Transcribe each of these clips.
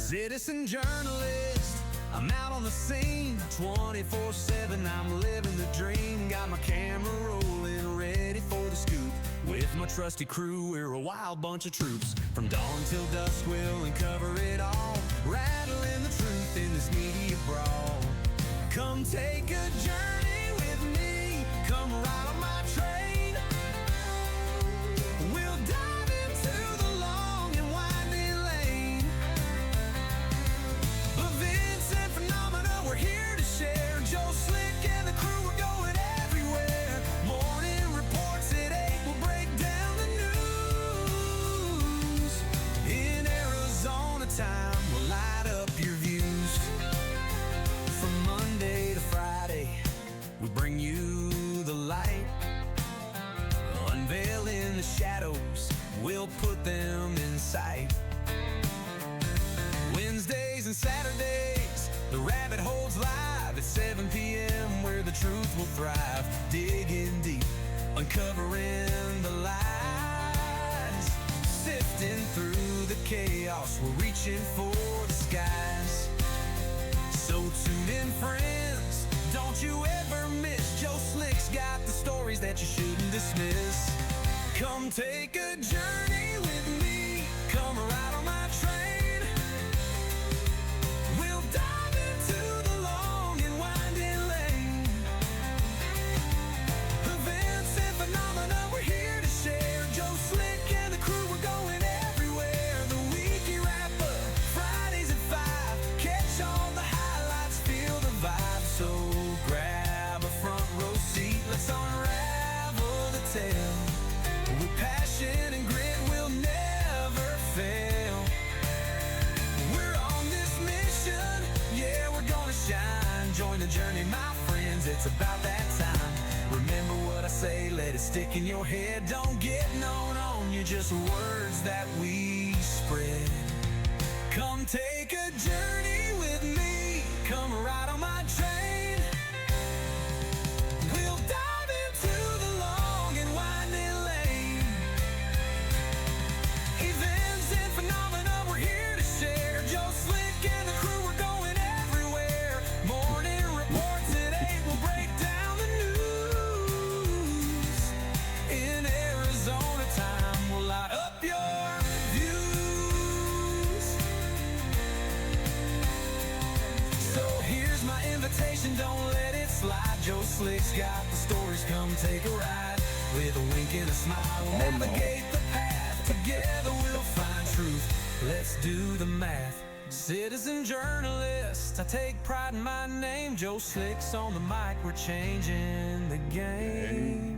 Citizen journalist, I'm out on the scene 24/7, I'm living the dream. Got my camera rolling, ready for the scoop. With my trusty crew, we're a wild bunch of troops. From dawn till dusk, we'll uncover it all, rattling the truth in this media brawl. Come take a journey with me, come ride on my train. We'll dive into the long and winding lane. Events and phenomena we're here to share. Joe Slick and the crew are going everywhere. Morning reports at 8 will break down the news. In Arizona time, we'll light up your views. From Monday to Friday, we bring you the light. Unveiling the shadows, we'll put them in sight. Wednesdays and Saturdays, the rabbit hole's live at 7 p.m. where the truth will thrive. Digging deep, uncovering the lies. Sifting through the chaos, we're reaching for the skies. So tune in, friends, don't you ever miss. Joe Slick's got the stories that you shouldn't dismiss. Come take a journey with me, come ride on my train. We'll dive into the long and winding lane. Events and phenomena we're here to share. Joe Slick and the crew are going everywhere. The weekly wrap-up, Fridays at 5. Catch all the highlights, feel the vibe. So grab a front row seat, let's unravel the tale. With passion and grit, we'll never fail. We're on this mission, yeah, we're gonna shine. Join the journey, my friends, it's about that time. Remember what I say, let it stick in your head. Don't get known on you, just words that we spread. Come take a journey with me, come ride on my train. We'll dive into the long and winding lane. Events and phenomena we're here to share. Joe Slick and the crew are going everywhere. Morning reports at 8 will break down the news. In Arizona time, we'll light up your views. So here's my invitation, don't let it slide. Joe Slick's got the stories, come take a ride. With a wink and a smile, we'll navigate the path. Together we'll find truth, let's do the math. Citizen journalist, I take pride in my name. Joe Slick's on the mic, we're changing the game.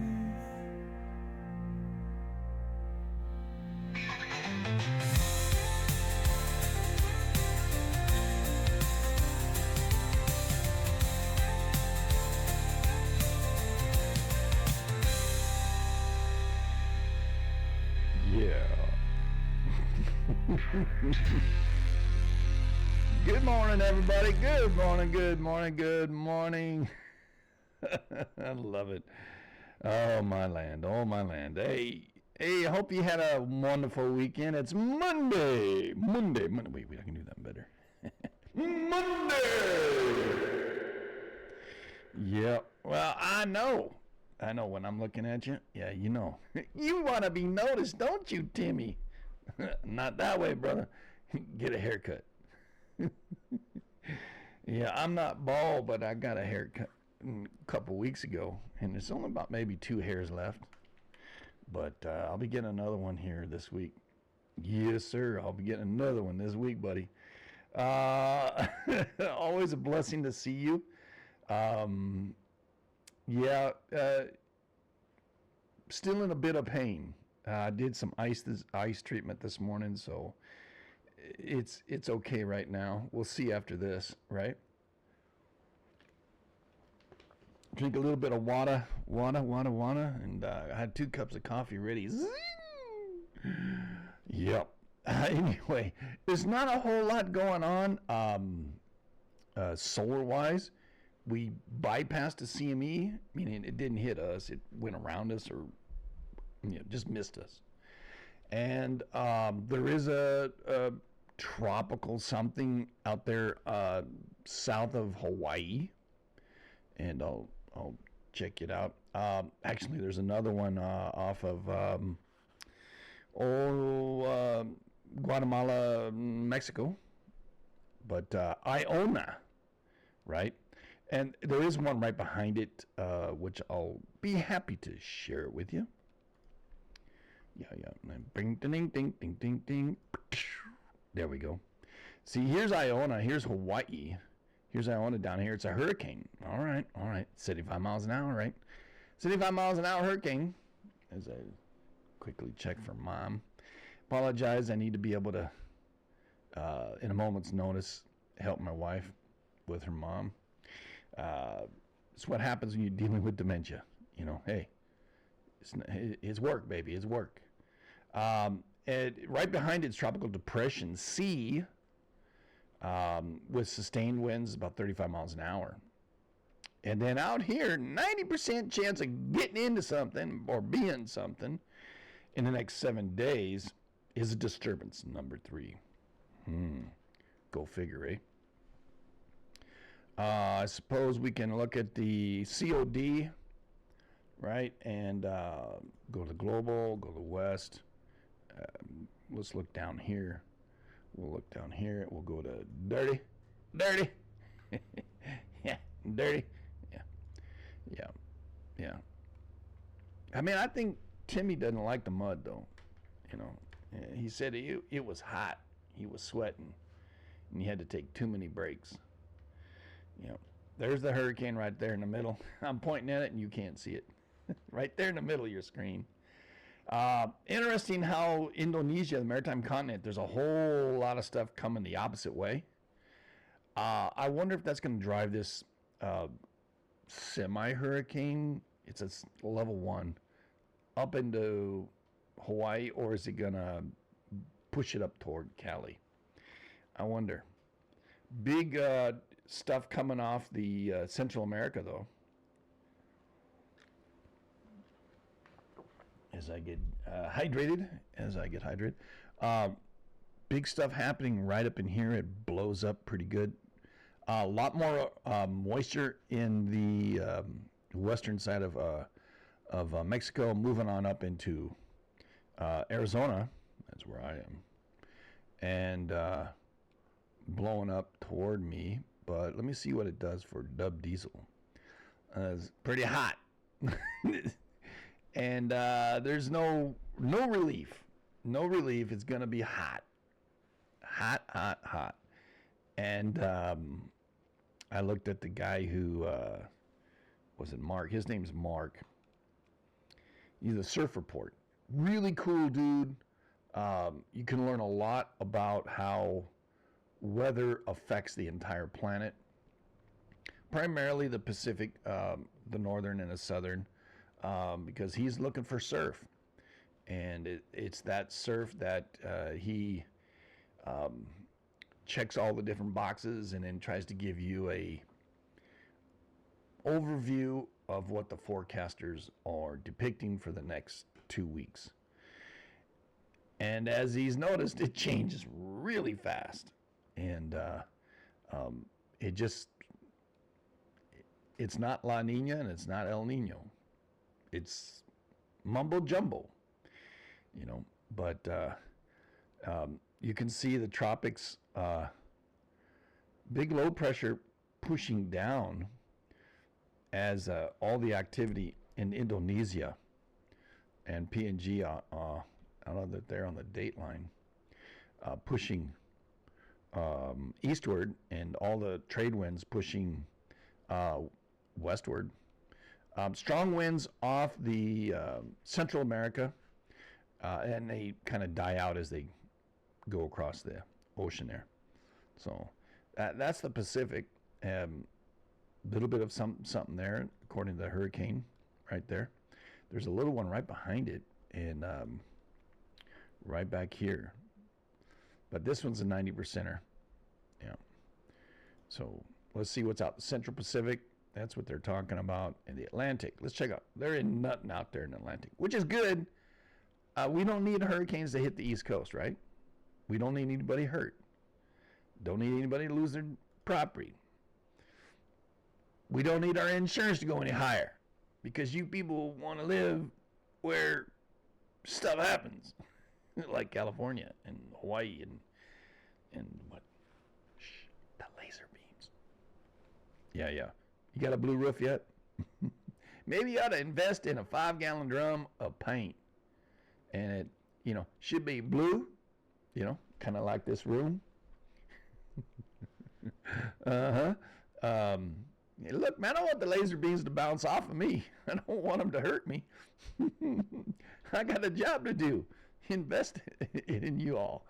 Good morning, everybody. Good morning, good morning, good morning. I love it. Oh, my land. Oh, my land. Hey, I hope you had a wonderful weekend. It's Monday. Monday. Wait, I can do that better. Monday. Yeah, well, I know when I'm looking at you. Yeah, you know. You want to be noticed, don't you, Timmy? Not that way, brother. Get a haircut. Yeah, I'm not bald, but I got a haircut a couple weeks ago, and it's only about maybe 2 hairs left. But I'll be getting another one here this week. Yes, sir. I'll be getting another one this week, buddy. Always a blessing to see you. Still in a bit of pain. I did some ice treatment this morning, so it's okay right now. We'll see after this, right? Drink a little bit of water, and I had 2 cups of coffee ready. Yep. Anyway, there's not a whole lot going on solar-wise. We bypassed a CME, meaning it didn't hit us. It went around us or just missed us. And there is a tropical something out there south of Hawaii, and I'll check it out. Actually, there's another one off of Guatemala, Mexico, but Iona, right? And there is one right behind it, which I'll be happy to share with you. Yeah. Bing, ding, ding, ding, ding, ding. There we go. See, here's Iona. Here's Hawaii. Here's Iona down here. It's a hurricane. All right. 75 miles an hour, right? 75 miles an hour hurricane. As I quickly check for Mom. Apologize. I need to be able to, in a moment's notice, help my wife with her mom. It's what happens when you're dealing with dementia. You know, hey, it's work, baby. It's work. And right behind it's Tropical Depression C, with sustained winds about 35 miles an hour. And then out here, 90% chance of getting into something or being something in the next 7 days is a disturbance, number 3. Go figure, eh? I suppose we can look at the COD, right? And go to global, go to west. Let's look down here. We'll look down here. We'll go to dirty. Yeah, dirty. Yeah. I mean, I think Timmy doesn't like the mud, though. You know, he said it was hot. He was sweating, and he had to take too many breaks. You know, there's the hurricane right there in the middle. I'm pointing at it, and you can't see it. Right there in the middle of your screen. Interesting how Indonesia, the maritime continent, there's a whole lot of stuff coming the opposite way. I wonder if that's going to drive this semi-hurricane, it's a level 1, up into Hawaii, or is it going to push it up toward Cali? I wonder. Big stuff coming off the Central America, though. As I get hydrated. Big stuff happening right up in here. It blows up pretty good. A lot more moisture in the western side of Mexico, moving on up into Arizona. That's where I am. And blowing up toward me. But let me see what it does for Dub Diesel. It's pretty hot. And there's no relief. No relief. It's going to be hot. Hot. And I looked at the guy who, was it Mark? His name's Mark. He's a surf report. Really cool dude. You can learn a lot about how weather affects the entire planet. Primarily the Pacific, the northern and the southern. Because he's looking for surf, and it's that surf that he checks all the different boxes and then tries to give you a overview of what the forecasters are depicting for the next 2 weeks. And as he's noticed, it changes really fast, and it's not La Nina and it's not El Nino. It's mumbo jumbo, you know, but you can see the tropics, big low pressure pushing down as all the activity in Indonesia and PNG, I don't know that they're on the date line, pushing eastward, and all the trade winds pushing westward. Strong winds off the Central America, and they kind of die out as they go across the ocean there. So that's the Pacific. Little bit of something there, according to the hurricane right there. There's a little one right behind it, and right back here. But this one's a 90%er. Yeah. So let's see what's out. The Central Pacific. That's what they're talking about. In the Atlantic, let's check out. There ain't nothing out there in the Atlantic, which is good. We don't need hurricanes to hit the East Coast, right? We don't need anybody hurt. Don't need anybody to lose their property. We don't need our insurance to go any higher because you people want to live where stuff happens, like California and Hawaii and what? Shh, the laser beams. Yeah. You got a blue roof yet? Maybe you ought to invest in a 5-gallon drum of paint, and it, should be blue, kind of like this room. Look, man, I don't want the laser beams to bounce off of me. I don't want them to hurt me. I got a job to do. Invest in you all.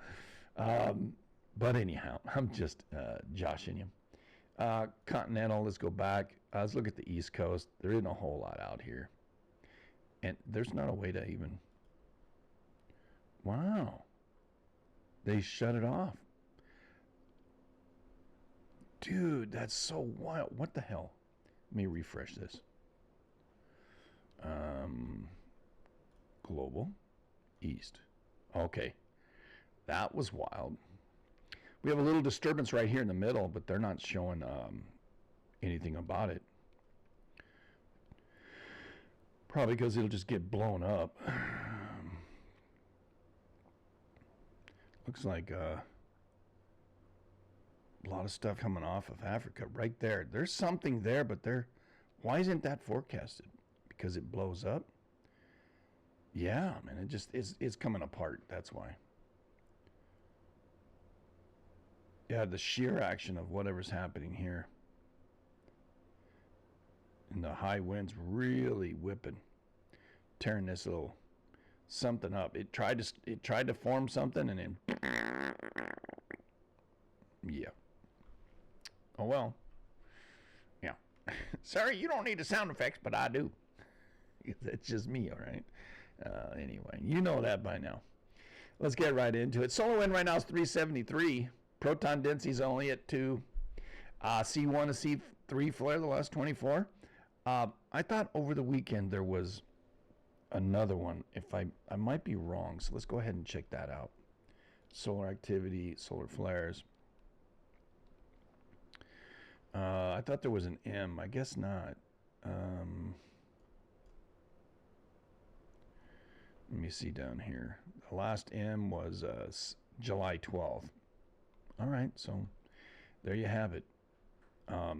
But anyhow, I'm just joshing you. Continental, let's go back. Let's look at the East Coast. There isn't a whole lot out here. And there's not a way to even... Wow. They shut it off. Dude, that's so wild. What the hell? Let me refresh this. Global East. Okay. That was wild. We have a little disturbance right here in the middle, but they're not showing anything about it. Probably because it'll just get blown up. Looks like a lot of stuff coming off of Africa right there. There's something there, but why isn't that forecasted? Because it blows up? Yeah, man, it's coming apart. That's why. Yeah, the shear action of whatever's happening here. And the high winds really whipping, tearing this little something up. It tried to form something and then yeah. Oh well. Yeah. Sorry, you don't need the sound effects, but I do. That's just me, all right? Anyway, you know that by now. Let's get right into it. Solar wind right now is 373. Proton density is only at 2. C1 to C3 flare the last 24. I thought over the weekend there was another one. If I might be wrong, so let's go ahead and check that out. Solar activity, solar flares. I thought there was an M. I guess not. Let me see down here. The last M was July 12th. All right, so there you have it.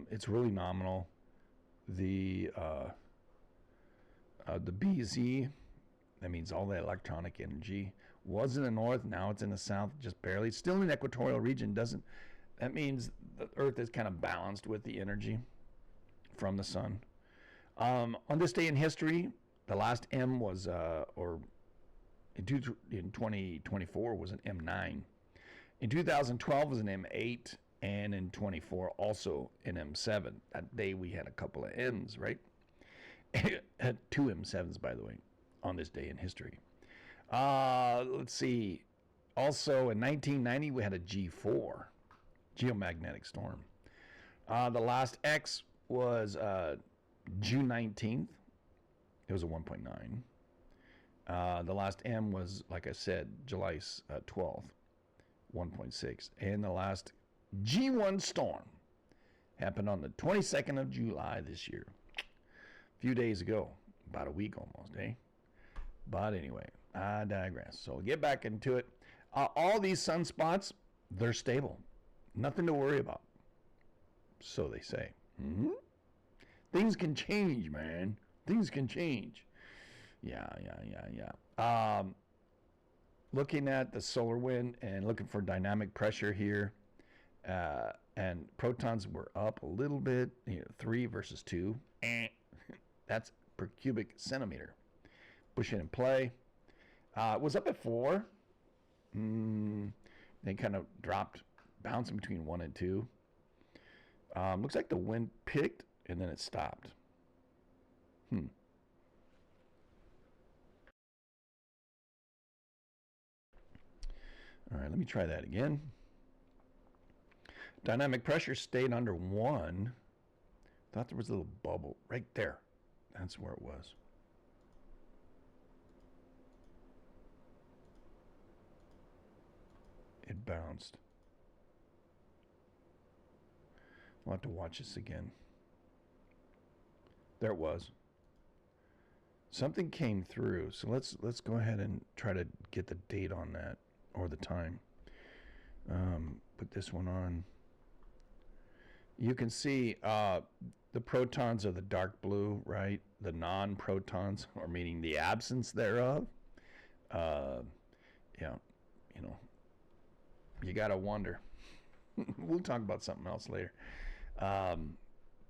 It's really nominal. The BZ, that means all the electronic energy, was in the north. Now it's in the south, just barely. It's still in the equatorial region. That means the Earth is kind of balanced with the energy from the sun. On this day in history, the last M was, in 2024 was an M9. In 2012 was an M8, and in 24 also an M7. That day we had a couple of M's, right? Had 2 M7s, by the way, on this day in history. Let's see. Also in 1990 we had a G4, geomagnetic storm. The last X was June 19th. It was a 1.9. The last M was, like I said, July 12th, 1.6. And the last G1 storm happened on the 22nd of July this year. A few days ago, about a week almost, eh? But anyway, I digress. So we'll get back into it. All these sunspots, they're stable. Nothing to worry about. So they say. Mm-hmm. Things can change, man. Things can change. Yeah. Looking at the solar wind and looking for dynamic pressure here, and protons were up a little bit, 3 versus 2. That's per cubic centimeter. Push it in play. It was up at 4. Then kind of dropped, bouncing between 1 and 2. Looks like the wind picked and then it stopped. All right, let me try that again. Dynamic pressure stayed under 1. Thought there was a little bubble right there. That's where it was. It bounced. We'll have to watch this again. There it was. Something came through, so let's go ahead and try to get the date on that, or the time. Put this one on. You can see the protons are the dark blue, right? The non-protons, or meaning the absence thereof. Yeah, you know, you gotta wonder. We'll talk about something else later.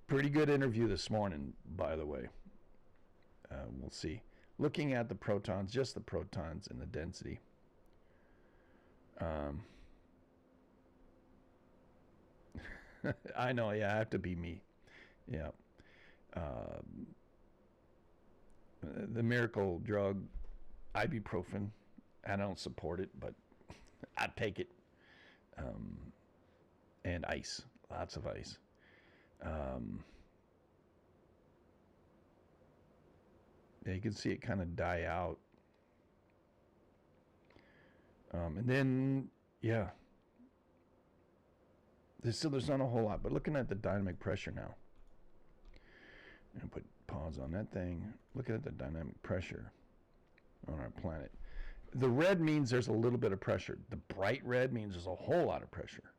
Pretty good interview this morning, by the way. We'll see. Looking at the protons, just the protons and the density. I know, yeah, I have to be me. Yeah. The miracle drug, ibuprofen, I don't support it, but I take it. And ice, lots of ice. Yeah, you can see it kind of die out. And then, yeah. There's not a whole lot, but looking at the dynamic pressure now. I'm going to put pause on that thing. Looking at the dynamic pressure on our planet. The red means there's a little bit of pressure. The bright red means there's a whole lot of pressure.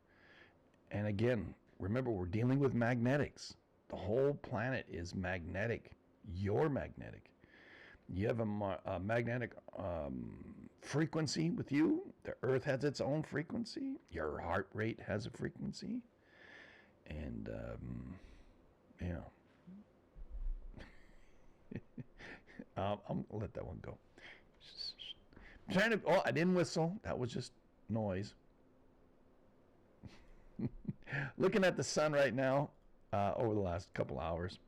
And again, remember, we're dealing with magnetics. The whole planet is magnetic. You're magnetic. You have a magnetic frequency with you. The Earth has its own frequency. Your heart rate has a frequency. And, yeah. I'm going to let that one go. I didn't whistle. That was just noise. Looking at the sun right now, over the last couple hours,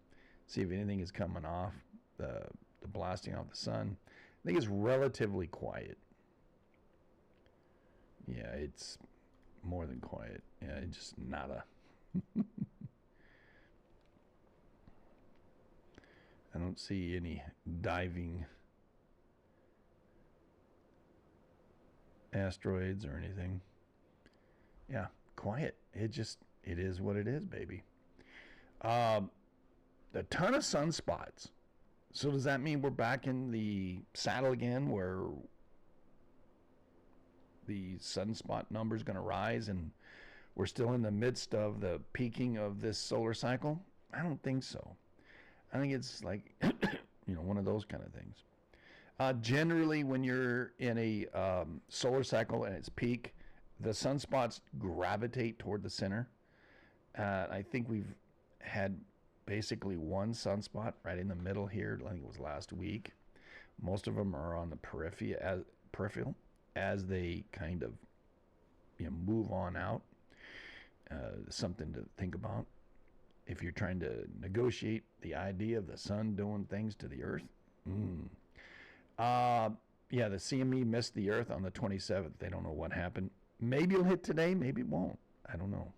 see if anything is coming off, the blasting off the sun. I think it's relatively quiet. Yeah, it's more than quiet. Yeah, it's just nada. I don't see any diving asteroids or anything. Yeah, quiet. It is what it is, baby. A ton of sunspots. So does that mean we're back in the saddle again, where the sunspot number is going to rise and we're still in the midst of the peaking of this solar cycle? I don't think so. I think it's like, one of those kind of things. Generally, when you're in a solar cycle and its peak, the sunspots gravitate toward the center. I think we've had basically one sunspot right in the middle here. I think it was last week. Most of them are on the peripheral as they kind of move on out. Something to think about if you're trying to negotiate the idea of the sun doing things to the earth. Yeah, the CME missed the earth on the 27th. They don't know what happened. Maybe it'll hit today, maybe it won't. I don't know.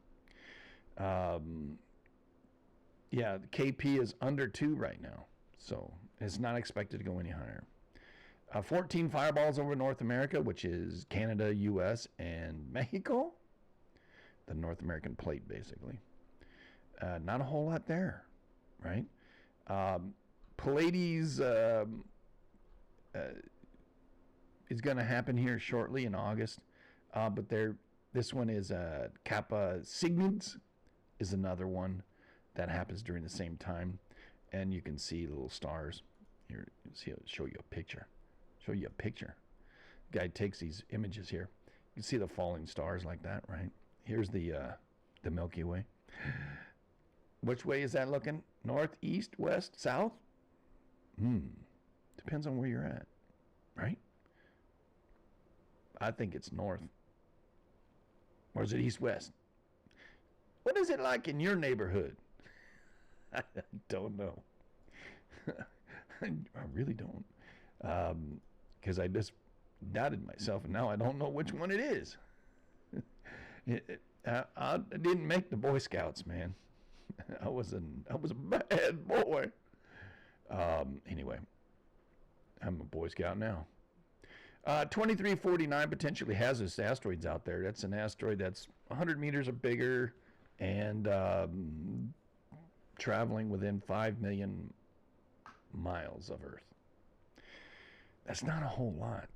Yeah, the KP is under 2 right now, so it's not expected to go any higher. 14 fireballs over North America, which is Canada, U.S., and Mexico. The North American plate, basically. Not a whole lot there, right? Pleiades is going to happen here shortly in August, but this one is Kappa Cygnids is another one that happens during the same time, and you can see little stars. Here, see, I'll show you a picture. Guy takes these images here. You can see the falling stars like that, right? Here's the Milky Way. Which way is that looking? North, east, west, south? Depends on where you're at, right? I think it's north. Or is it east, west? What is it like in your neighborhood? I don't know. I really don't. Because I just doubted myself, and now I don't know which one it is. I didn't make the Boy Scouts, man. I was a bad boy. Anyway, I'm a Boy Scout now. 2349 potentially hazardous asteroids out there. That's an asteroid that's 100 meters or bigger, and traveling within 5 million miles of Earth. That's not a whole lot.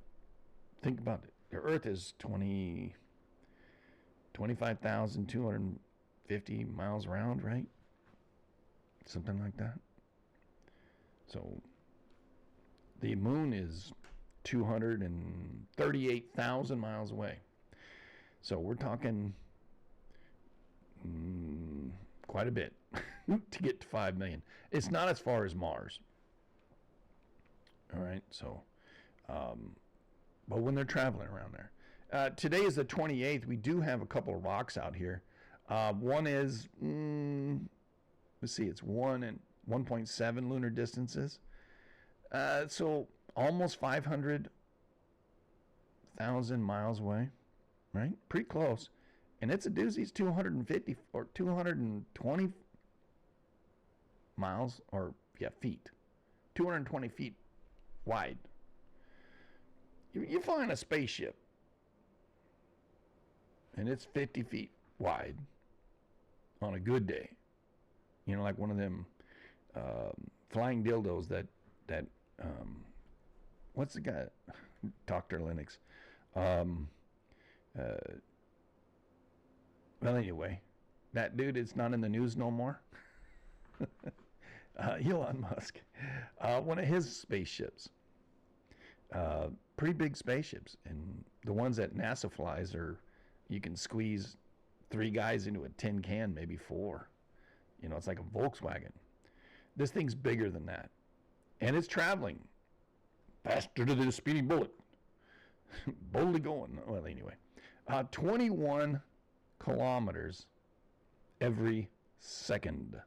Think about it. The Earth is 25,250 miles around, right? Something like that. So the moon is 238,000 miles away. So we're talking quite a bit to get to 5 million. It's not as far as Mars. All right, so, but when they're traveling around there. Today is the 28th. We do have a couple of rocks out here. One is, let's see, it's 1.7 lunar distances. So almost 500,000 miles away, right? Pretty close. And it's a doozy. It's 250 or 220 miles, or feet. 220 feet wide. You fly in a spaceship, and it's 50 feet wide on a good day. You know, like one of them flying dildos that what's the guy? Dr. Linux. Well, anyway, that dude is not in the news no more. Elon Musk, one of his spaceships, pretty big spaceships, and the ones that NASA flies are, you can squeeze 3 guys into a tin can, maybe 4. You know, it's like a Volkswagen. This thing's bigger than that, and it's traveling faster than a speeding bullet. Boldly going. Well, anyway, 21 kilometers every second.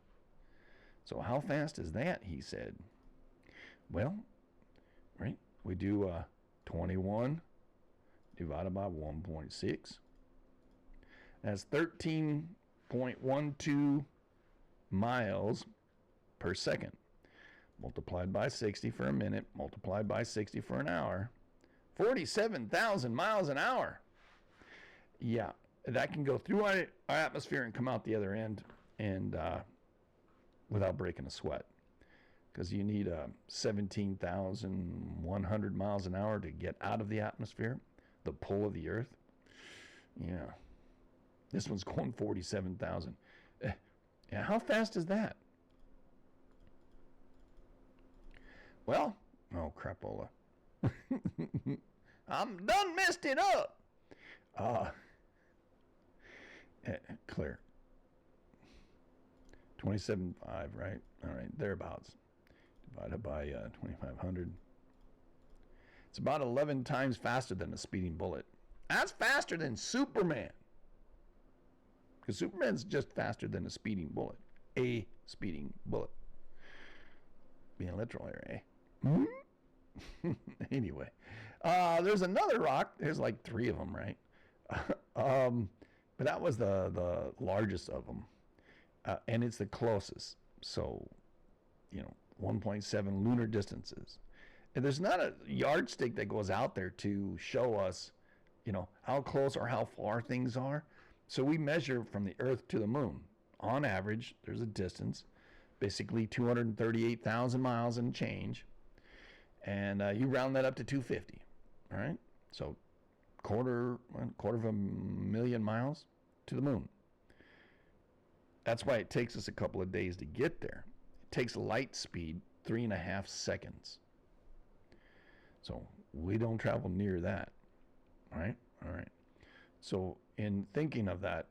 So how fast is that, he said? Well, right, we do 21 divided by 1.6. That's 13.12 miles per second. Multiplied by 60 for a minute, multiplied by 60 for an hour. 47,000 miles an hour. Yeah, that can go through our atmosphere and come out the other end, and without breaking a sweat, because you need 17,100 miles an hour to get out of the atmosphere, the pull of the Earth. Yeah, this one's going 47,000. Yeah, how fast is that? Well, oh crapola. I'm done messed it up. Clear. 27.5, right? All right, thereabouts. Divided by 2,500. It's about 11 times faster than a speeding bullet. That's faster than Superman. Because Superman's just faster than a speeding bullet. A speeding bullet. Being literal here, eh? Anyway, there's another rock. There's like 3 of them, right? But that was the largest of them. And it's the closest. So, 1.7 lunar distances. And there's not a yardstick that goes out there to show us, how close or how far things are. So we measure from the Earth to the moon. On average, there's a distance, basically 238,000 miles and change. And you round that up to 250, all right? So quarter of a million miles to the moon. That's why it takes us a couple of days to get there. It takes light speed 3.5 seconds. So we don't travel near that. All right? All right. So in thinking of that,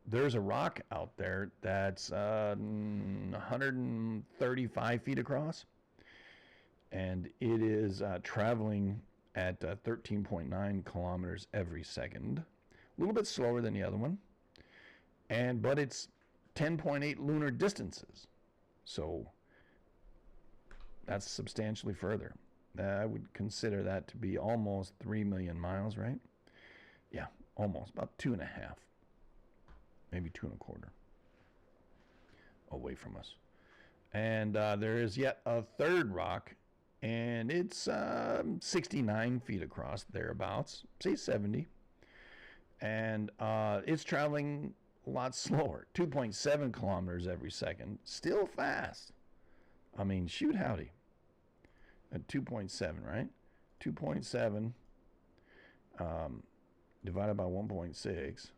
there's a rock out there that's 135 feet across. And it is traveling at 13.9 kilometers every second. A little bit slower than the other one. But it's 10.8 lunar distances. So that's substantially further. I would consider that to be almost 3 million miles, right? Yeah, almost. About 2.5. Maybe 2.25 away from us. And there is yet a third rock, and it's 69 feet across, thereabouts. Say 70. And it's traveling a lot slower. 2.7 kilometers every second. Still fast. I mean, shoot howdy. At 2.7, right? 2.7 divided by 1.6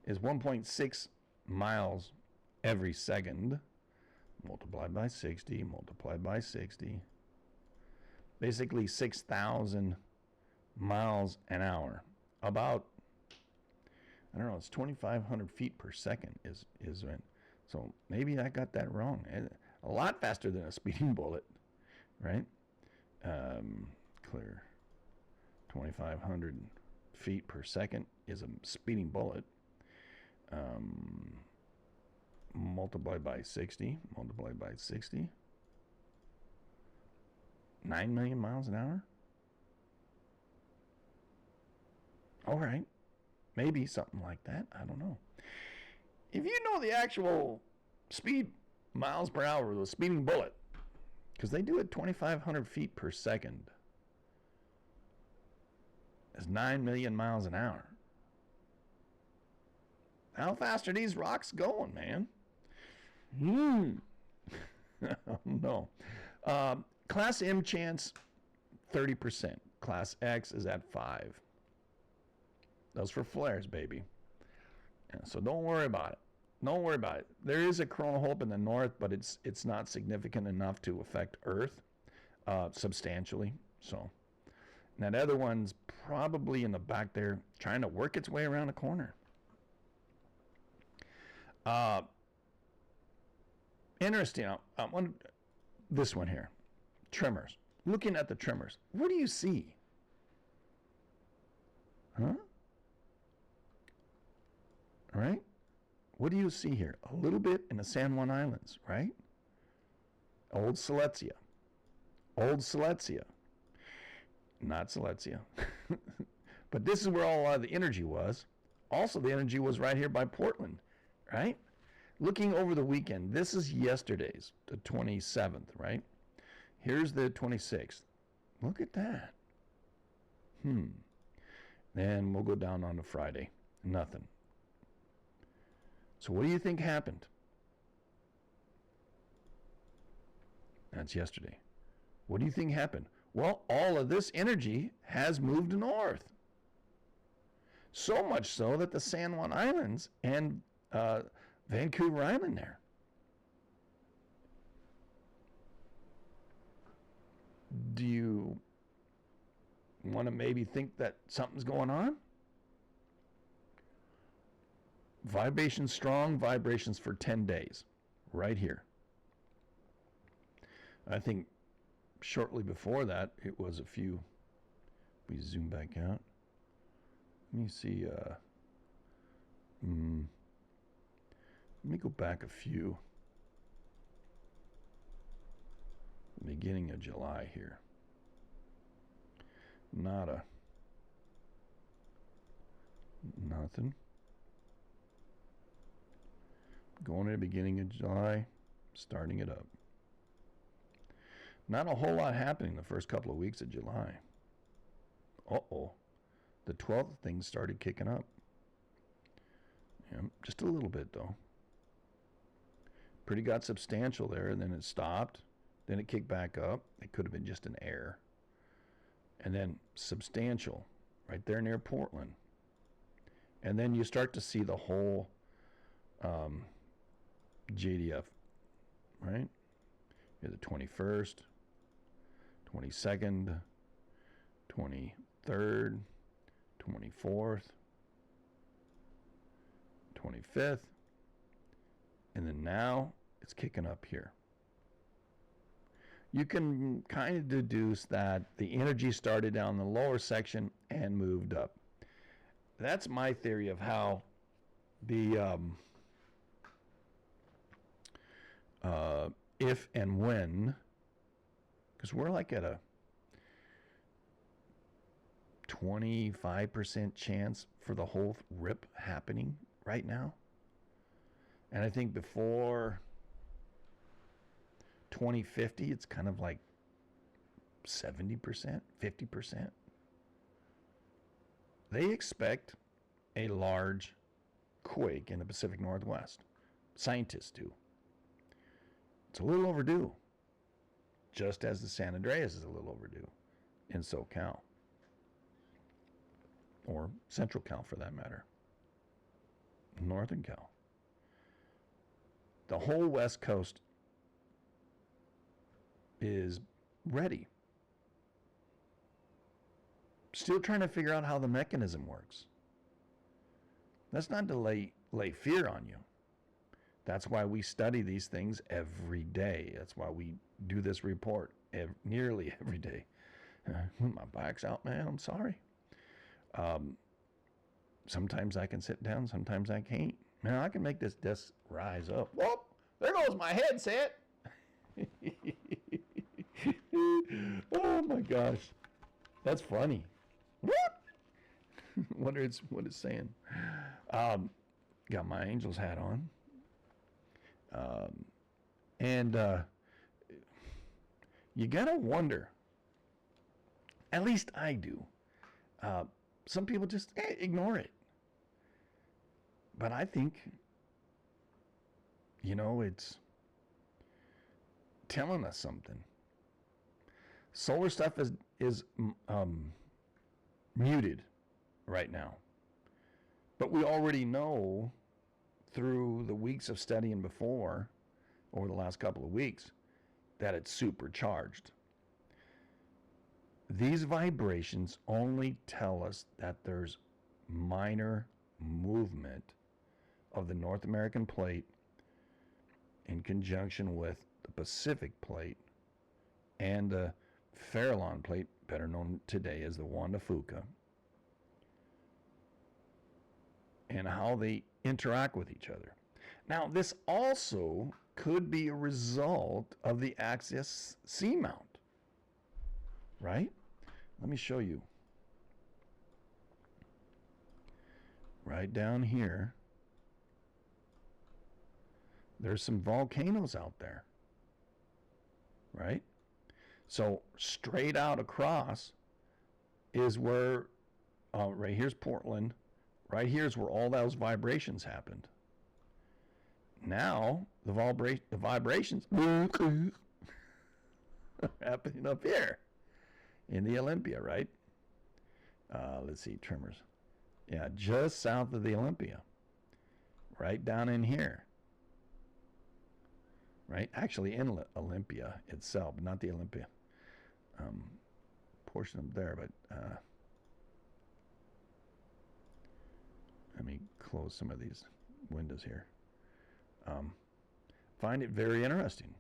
is 1.6 miles every second, multiplied by 60, multiplied by 60. Basically 6,000 miles an hour. About, I don't know, it's 2,500 feet per second is when. So maybe I got that wrong. A lot faster than a speeding bullet, right? Clear. 2,500 feet per second is a speeding bullet. Multiplied by 60, multiplied by 60. 9 million miles an hour? All right. Maybe something like that. I don't know. If you know the actual speed, miles per hour with a speeding bullet, because they do it 2,500 feet per second, it's 9 million miles an hour. How fast are these rocks going, man? No. Class M chance, 30%. Class X is at 5. Those for flares, baby. Yeah, so don't worry about it. Don't worry about it. There is a coronal hole in the north, but it's not significant enough to affect Earth substantially. So, and that other one's probably in the back there, trying to work its way around the corner. Interesting. This one here, tremors. Looking at the tremors, what do you see? Huh? Right? What do you see here? A little bit in the San Juan Islands, right? Old Silesia. Old Silesia. Not Silesia. But this is where a lot of the energy was. Also, the energy was right here by Portland, right? Looking over the weekend, this is yesterday's, the 27th, right? Here's the 26th. Look at that. Then we'll go down on to Friday. Nothing. So what do you think happened? That's yesterday. What do you think happened? Well, all of this energy has moved north. So much so that the San Juan Islands and Vancouver Island there. Do you want to maybe think that something's going on? Vibrations strong, vibrations for 10 days, right here. I think shortly before that, it was a few. We zoom back out. Let me see. Let me go back a few. Beginning of July here. Nada. Nothing. Going to the beginning of July, starting it up. Not a whole lot happening the first couple of weeks of July. Uh-oh. The 12th, things started kicking up. Yeah, just a little bit, though. Pretty got substantial there, and then it stopped. Then it kicked back up. It could have been just an error. And then substantial, right there near Portland. And then you start to see the whole JDF, right? You're the 21st, 22nd, 23rd, 24th, 25th, and then now it's kicking up here. You can kind of deduce that the energy started down the lower section and moved up. That's my theory of how the if and when, because we're like at a 25% chance for the whole rip happening right now. And I think before 2050, it's kind of like 70%, 50%. They expect a large quake in the Pacific Northwest. Scientists do. It's a little overdue, just as the San Andreas is a little overdue in SoCal, or Central Cal for that matter, Northern Cal. The whole West Coast is ready. Still trying to figure out how the mechanism works. That's not to lay fear on you. That's why we study these things every day. That's why we do this report nearly every day. My back's out, man. I'm sorry. Sometimes I can sit down. Sometimes I can't. Man, I can make this desk rise up. Whoop! There goes my headset. Oh my gosh, that's funny. What? Wonder what it's saying. Got my Angels hat on. And you gotta wonder, at least I do, some people just ignore it. But I think, it's telling us something. Solar stuff is muted right now. But we already know through the weeks of studying before, over the last couple of weeks, that it's supercharged. These vibrations only tell us that there's minor movement of the North American plate in conjunction with the Pacific plate and the Farallon plate, better known today as the Juan de Fuca, and how they interact with each other. Now, this also could be a result of the axial seamount, right? Let me show you. Right down here, there's some volcanoes out there, right? So straight out across is where, right here's Portland, right here's where all those vibrations happened. Now, the vibrations are happening up here in the Olympia, right? Let's see, tremors. Yeah, just south of the Olympia, right down in here. Right? Actually in Olympia itself, but not the Olympia portion up there. But let me close some of these windows here. Find it very interesting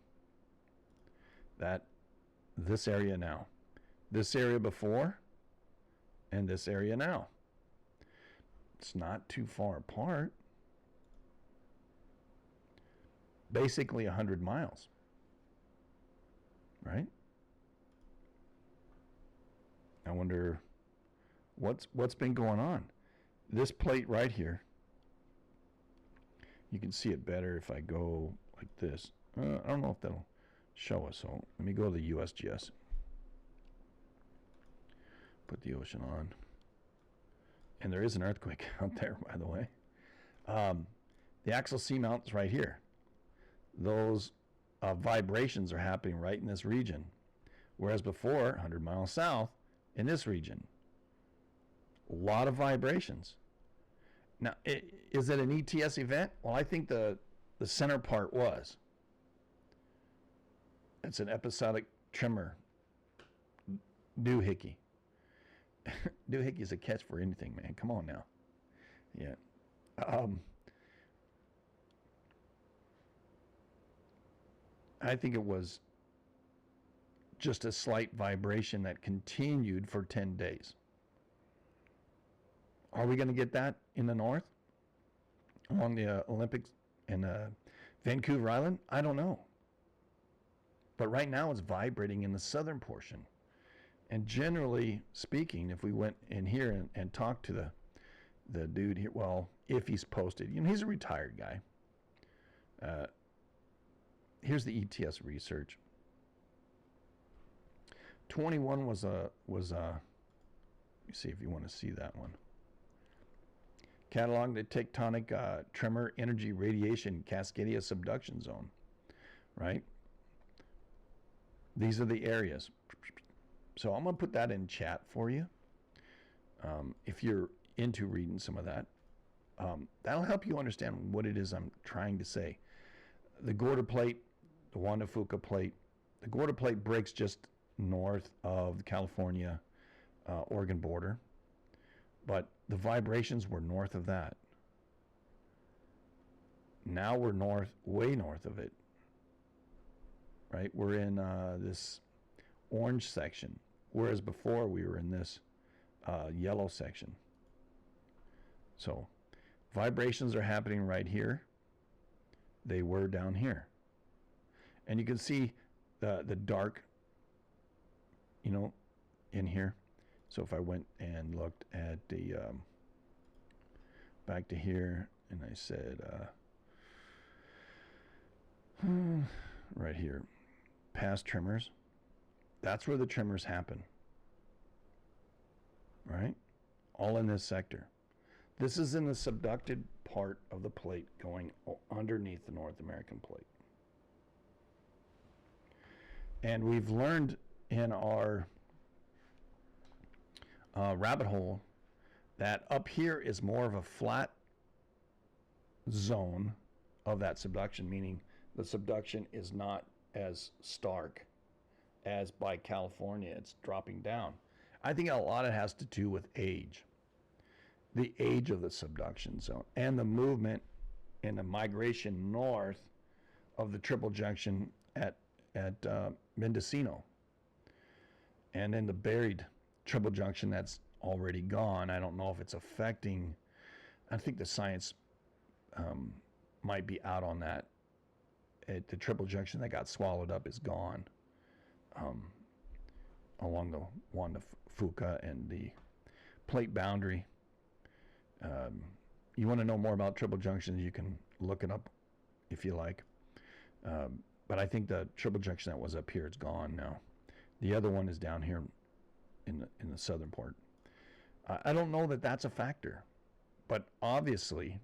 that this area now, this area before, and this area now, it's not too far apart. Basically 100 miles, right? I wonder what's been going on. This plate right here, you can see it better if I go like this. I don't know if that'll show us, so let me go to the USGS. Put the ocean on. And there is an earthquake out there, by the way. The axial seamount is right here. Those vibrations are happening right in this region, whereas before, 100 miles south, in this region. A lot of vibrations. Now, is it an ETS event? Well, I think the center part was. It's an episodic tremor doohickey. Doohickey is a catch for anything, man. Come on now. Yeah. I think it was just a slight vibration that continued for 10 days. Are we going to get that in the north? Along the Olympics and Vancouver Island? I don't know. But right now it's vibrating in the southern portion. And generally speaking, if we went in here and talked to the dude here, well, if he's posted, he's a retired guy. Here's the ETS research. 21 was you see if you want to see that one. Catalog the tectonic tremor energy radiation Cascadia subduction zone, right? These are the areas. So I'm going to put that in chat for you. If you're into reading some of that, that'll help you understand what it is I'm trying to say. The Gorda plate, the Juan de Fuca plate, the Gorda plate breaks just north of the California Oregon border, but the vibrations were north of that. Now we're north, way north of it, right? We're in this orange section, whereas before we were in this yellow section. So vibrations are happening right here. They were down here. And you can see the dark, you know, in here. So if I went and looked at the, back to here, and I said, right here, past tremors, that's where the tremors happen, right? All in this sector. This is in the subducted part of the plate going underneath the North American plate. And we've learned in our rabbit hole that up here is more of a flat zone of that subduction, meaning the subduction is not as stark as by California. It's dropping down. I think a lot of it has to do with age. The age of the subduction zone and the movement and the migration north of the triple junction at Mendocino. And then the buried triple junction that's already gone. I don't know if it's affecting, I think the science might be out on that. The triple junction that got swallowed up is gone along the Juan de Fuca and the plate boundary. You want to know more about triple junctions, you can look it up if you like. But I think the triple junction that was up here is gone now. The other one is down here in the southern part. I don't know that that's a factor, but obviously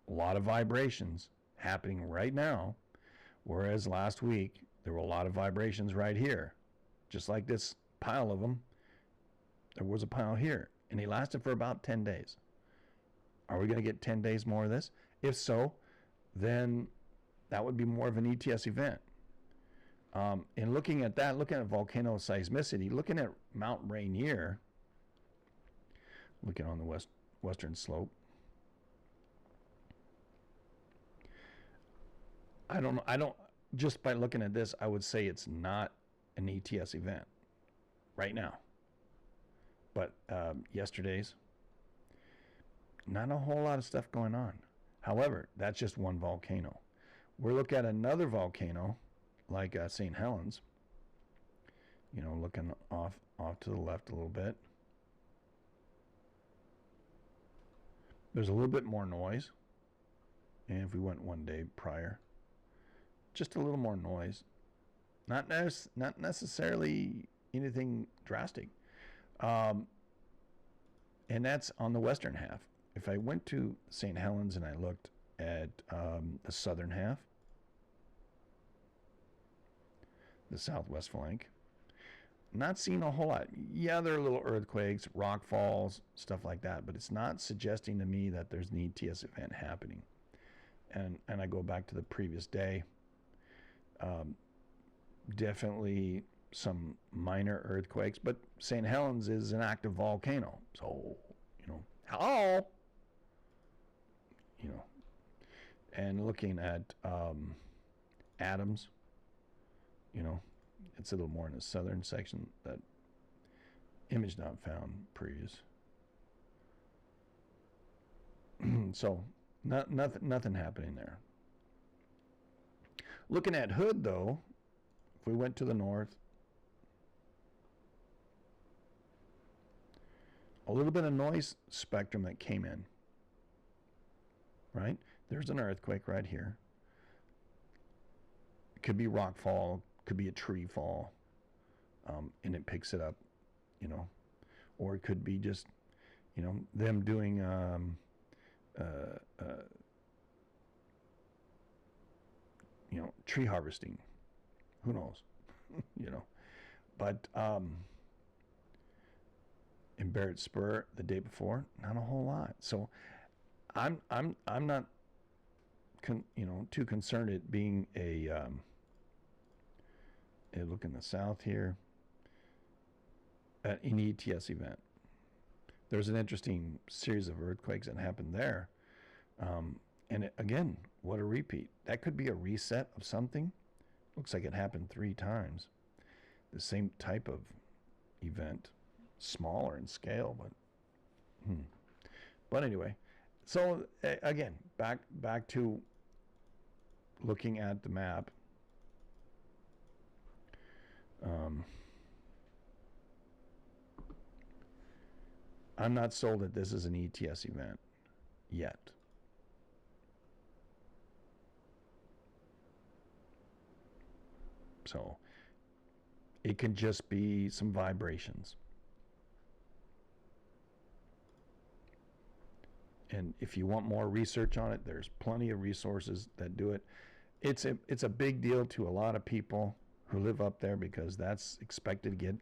a lot of vibrations happening right now, whereas last week there were a lot of vibrations right here, just like this pile of them. There was a pile here, and they lasted for about 10 days. Are we going to get 10 days more of this? If so, then that would be more of an ETS event. And looking at that, looking at volcano seismicity, looking at Mount Rainier, looking on the western slope, I don't, just by looking at this, I would say it's not an ETS event right now. But yesterday's, not a whole lot of stuff going on. However, that's just one volcano. We're looking at another volcano, like St. Helens, you know, looking off to the left a little bit. There's a little bit more noise. And if we went one day prior, just a little more noise. Not necessarily anything drastic. And that's on the western half. If I went to St. Helens and I looked at the southern half, the southwest flank, not seeing a whole lot. Yeah, there are little earthquakes, rock falls, stuff like that, but it's not suggesting to me that there's an ETS event happening. And I go back to the previous day. Definitely some minor earthquakes, but St. Helens is an active volcano. So, you know, hello? You know, and looking at Adams, you know, it's a little more in the southern section. That image not found previous. So nothing happening there. Looking at Hood though, if we went to the north, a little bit of noise spectrum that came in. Right? There's an earthquake right here. It could be rock fall, could be a tree fall, and it picks it up, you know. Or it could be just, you know, them doing tree harvesting. Who knows? But in Barrett Spur the day before, not a whole lot. So I'm not too concerned it being a look in the south here, an ETS event. There's an interesting series of earthquakes that happened there. And again, what a repeat. That could be a reset of something. Looks like it happened 3 times. The same type of event, smaller in scale, but anyway. So again, back to looking at the map. I'm not sold that this is an ETS event yet. So it can just be some vibrations. And if you want more research on it, there's plenty of resources that do it. It's a big deal to a lot of people who live up there because that's expected to get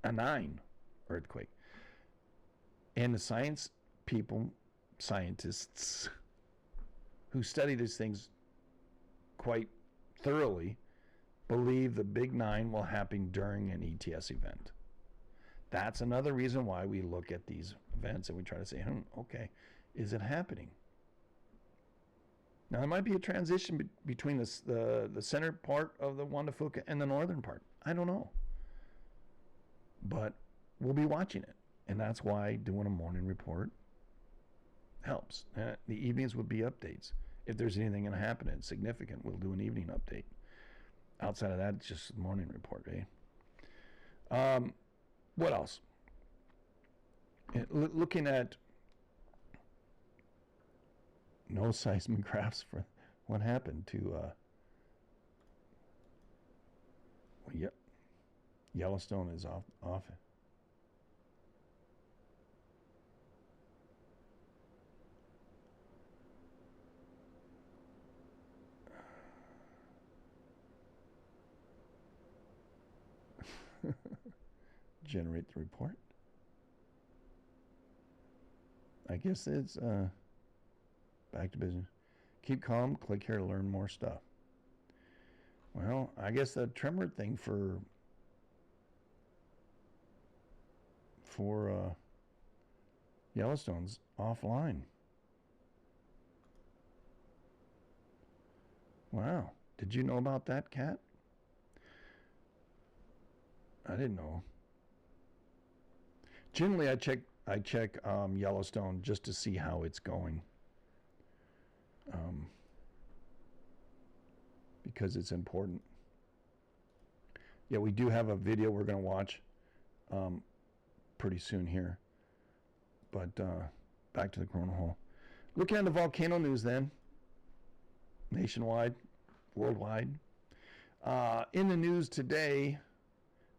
a 9 earthquake. And the scientists who study these things quite thoroughly believe the big 9 will happen during an ETS event. That's another reason why we look at these events and we try to say, okay, is it happening? Now, there might be a transition between the center part of the Juan de Fuca and the northern part. I don't know. But we'll be watching it. And that's why doing a morning report helps. The evenings would be updates. If there's anything going to happen that's significant, we'll do an evening update. Outside of that, it's just a morning report, eh? What else? Looking at no seismographs for what happened to Yellowstone is off. Generate the report. I guess it's back to business. Keep calm. Click here to learn more stuff. Well, I guess the tremor thing for Yellowstone's offline. Wow. Did you know about that, Kat? I didn't know. Generally, I check Yellowstone just to see how it's going, because it's important. Yeah, we do have a video we're going to watch pretty soon here. But back to the corona hole. Looking at the volcano news then, nationwide, worldwide. In the news today,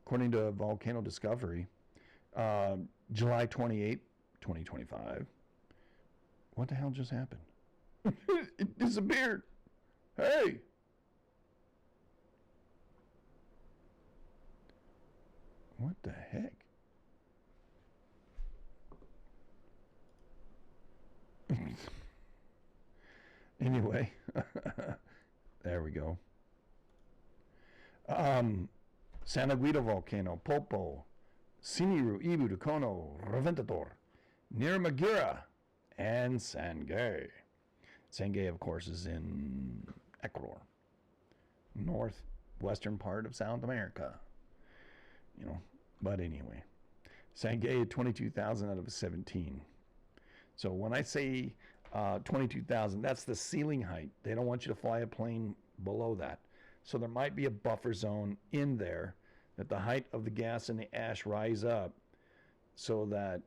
according to Volcano Discovery, July 28, 2025. What the hell just happened? It disappeared. Hey! What the heck? Anyway, there we go. Santa Guida volcano, Popo, Simiru, Ibu, Dukono, Reventador, near Magira, and Sangay. Sangay, of course, is in Ecuador, northwestern part of South America. But anyway, Sangay 22,000 out of 17. So when I say 22,000, that's the ceiling height. They don't want you to fly a plane below that. So there might be a buffer zone in there that the height of the gas and the ash rise up so that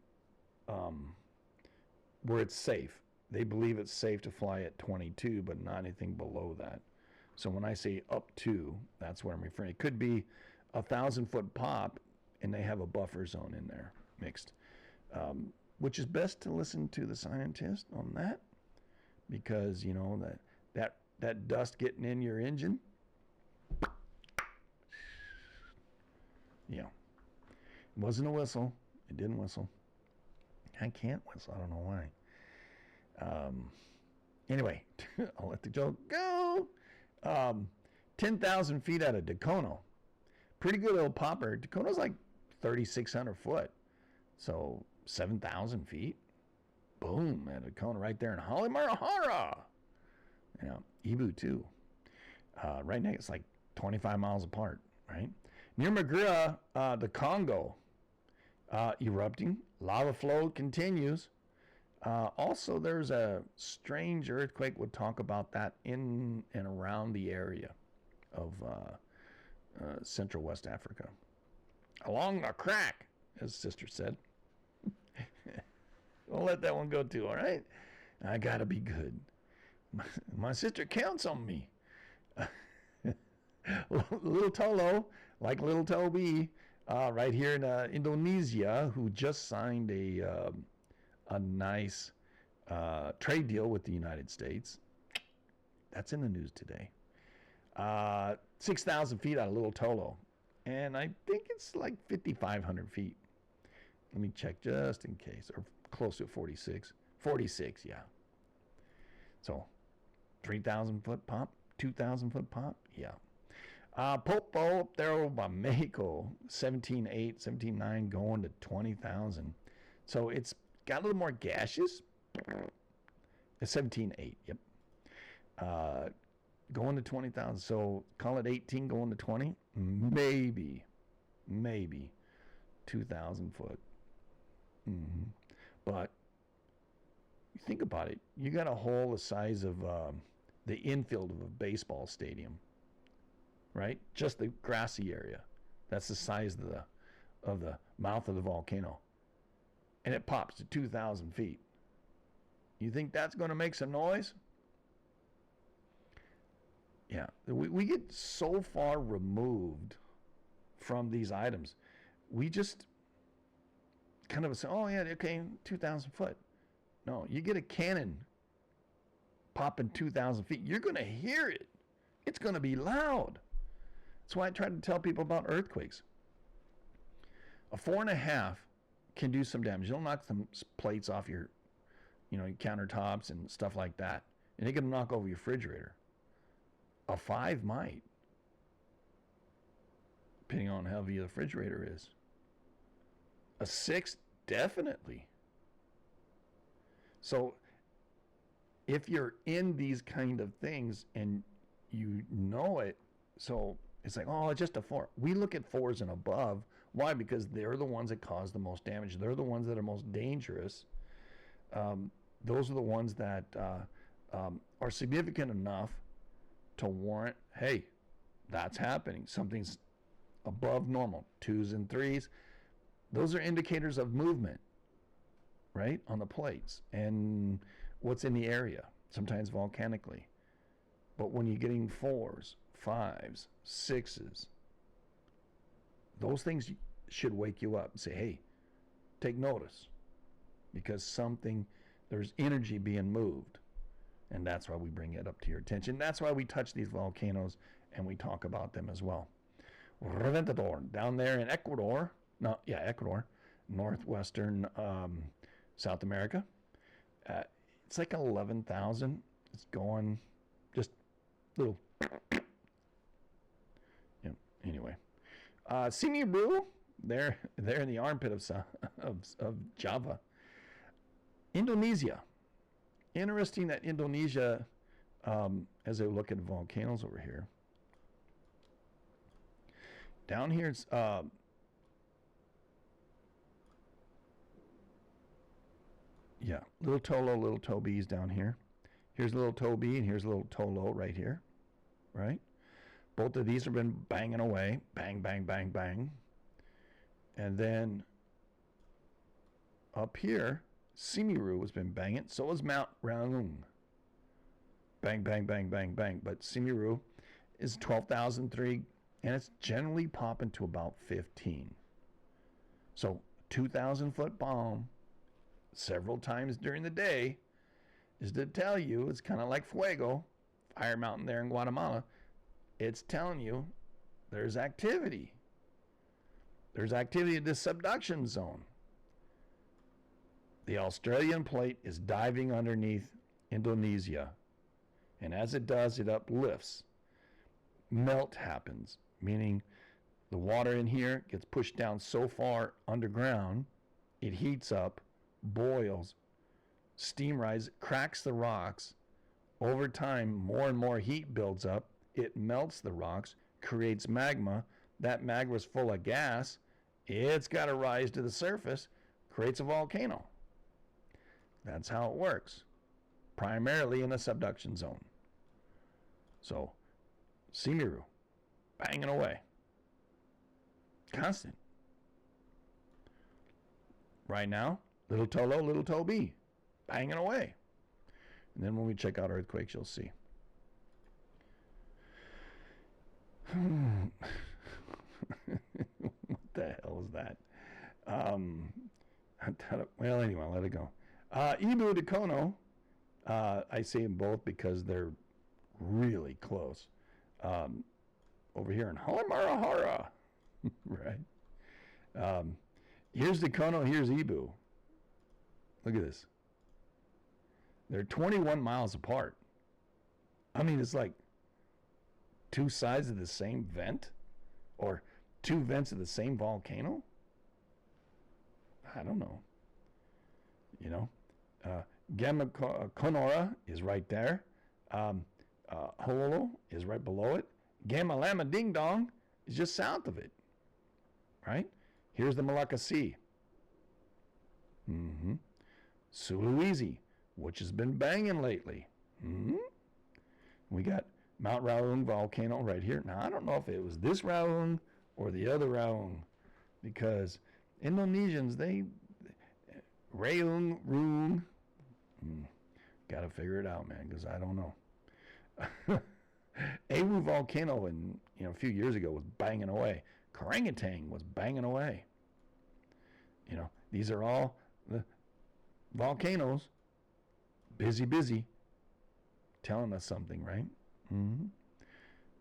where it's safe. They believe it's safe to fly at 22, but not anything below that. So when I say up to, that's what I'm referring. It could be 1,000-foot pop, and they have a buffer zone in there mixed. which is best to listen to the scientist on that, because you know that dust getting in your engine. Yeah, it wasn't a whistle. It didn't whistle. I can't whistle. I don't know why. Anyway, I'll let the joke go. 10,000 feet out of Dacono. Pretty good little popper. Dacono's like 3,600 foot. So 7,000 feet. Boom, at Dacono right there in Halimarahara. You know, Ibu too. Right now it's like 25 miles apart, right? Near Magura, the Congo, erupting. Lava flow continues. Also, there's a strange earthquake. We'll talk about that in and around the area of Central West Africa. Along the crack, as Sister said. We'll let that one go too, all right? I got to be good. My sister counts on me. Little Tolo, like Little Toby, right here in Indonesia, who just signed a nice trade deal with the United States. That's in the news today. 6,000 feet out of Little Tolo. And I think it's like 5,500 feet. Let me check just in case. Or close to 46. 46, yeah. So 3,000 foot pop, 2,000 foot pop, yeah. Popo up there over by Mexico, 17.8, 17.9, going to 20,000. So it's got a little more gaseous. It's 17.8, yep. Going to 20,000. So call it 18 going to 20. Maybe 2,000 foot. Mm-hmm. But you think about it. You got a hole the size of the infield of a baseball stadium, right? Just the grassy area. That's the size of the mouth of the volcano. And it pops to 2,000 feet. You think that's going to make some noise? Yeah, we get so far removed from these items. We just kind of say, oh yeah, okay, 2,000 foot. No, you get a cannon popping 2,000 feet. You're going to hear it. It's going to be loud. That's why I try to tell people about earthquakes. A 4.5 can do some damage. It'll knock some plates off your, your countertops and stuff like that. And it can knock over your refrigerator. A 5 might, depending on how heavy the refrigerator is. A 6, definitely. So if you're in these kind of things and you know it, so it's like, oh, it's just a 4. We look at 4s and above. Why? Because they're the ones that cause the most damage. They're the ones that are most dangerous. Those are the ones that are significant enough to warrant, hey, that's happening. Something's above normal. 2s and 3s. Those are indicators of movement, right, on the plates and what's in the area, sometimes volcanically. But when you're getting 4s, 5s, 6s, those things should wake you up and say, hey, take notice, because there's energy being moved. And that's why we bring it up to your attention. That's why we touch these volcanoes and we talk about them as well. Reventador, down there in Ecuador, northwestern South America. It's like 11,000. It's going just little. Yeah, anyway. Simiru, they're in the armpit of Java. Indonesia. Interesting that Indonesia, as I look at volcanoes over here, down here it's Little Tolo, Little Toby's down here. Here's Little Toby and here's Little Tolo right here, right? Both of these have been banging away, bang, bang, bang, bang. And then up here, Simiru has been banging. So has Mount Raung. Bang, bang, bang, bang, bang. But Simiru is 12,003, and it's generally popping to about 15. So 2,000 foot bomb, several times during the day is to tell you, it's kind of like Fuego, Fire Mountain there in Guatemala. It's telling you there's activity. There's activity in this subduction zone. The Australian plate is diving underneath Indonesia. And as it does, it uplifts. Melt happens, meaning the water in here gets pushed down so far underground, it heats up, boils, steam rises, cracks the rocks. Over time, more and more heat builds up. It melts the rocks, creates magma. That magma is full of gas. It's got to rise to the surface, creates a volcano. That's how it works, primarily in a subduction zone. So, Simiru, banging away. Constant. Right now, little toe low, little toe B, banging away. And then when we check out earthquakes, you'll see. What the hell is that? Well, anyway, I'll let it go. Ibu to Kono, I say them both because they're really close. Over here in Halamarahara, right? Here's the Kono, here's Ibu. Look at this. They're 21 miles apart. I mean, it's like two sides of the same vent, or two vents of the same volcano. I don't know. You know, Gamma Conora is right there. Hololo is right below it. Gamma Lama Ding Dong is just south of it. Right? Here's the Malacca Sea. Sulawesi, which has been banging lately. We got Mount Raung volcano right here. Now, I don't know if it was this Raung or the other Raung, because Indonesians, Raung, got to figure it out, man, because I don't know. Awu volcano, a few years ago, was banging away. Karangatang was banging away. These are all the volcanoes, busy, telling us something, right?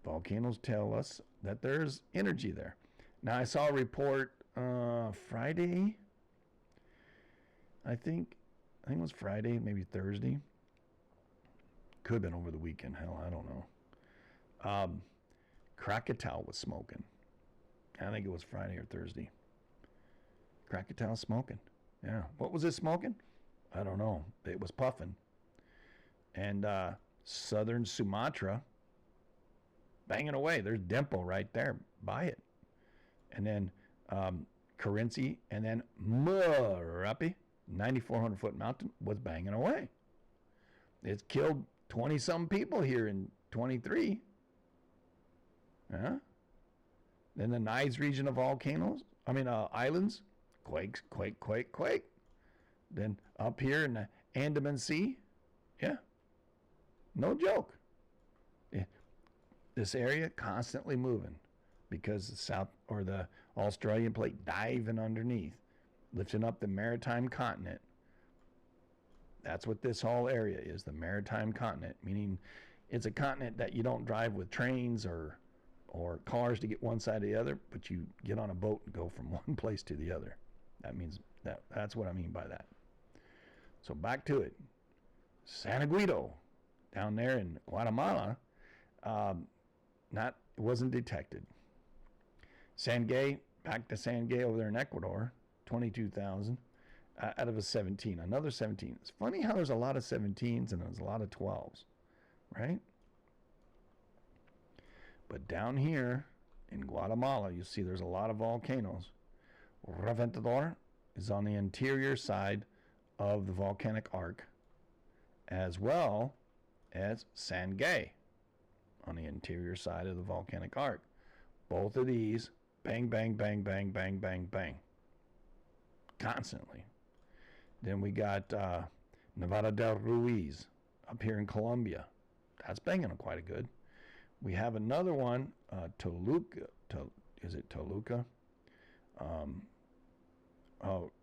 Volcanoes tell us that there's energy there. Now, I saw a report Friday. I think it was Friday, maybe Thursday. Could have been over the weekend. Hell, I don't know. Krakatau was smoking. I think it was Friday or Thursday. Krakatau smoking. Yeah. What was it smoking? I don't know. It was puffing. And southern Sumatra, banging away. There's Dempo right there by it. And then Kerinci, and then Merapi, 9,400 foot mountain, was banging away. It's killed 20-some people here in 23. Yeah. Then the Nides region of volcanoes, islands, quakes, quake. Then up here in the Andaman Sea, yeah, no joke. Yeah. This area constantly moving because the South or the Australian plate diving underneath, lifting up the maritime continent. That's what this whole area is, the maritime continent, meaning it's a continent that you don't drive with trains or cars to get one side or the other, but you get on a boat and go from one place to the other. That means that's what I mean by that. So back to it. San Guido, down there in Guatemala, it wasn't detected. Sangay, back to Sangay over there in Ecuador, 22,000 out of a 17. Another 17. It's funny how there's a lot of 17s and there's a lot of 12s, right? But down here in Guatemala, you see there's a lot of volcanoes. Reventador is on the interior side of the volcanic arc, as well as Sangay on the interior side of the volcanic arc. Both of these, bang, bang, bang, bang, bang, bang, bang, constantly. Then we got Nevada del Ruiz up here in Colombia. That's banging quite a good. We have another one, Toluca. Is it Toluca?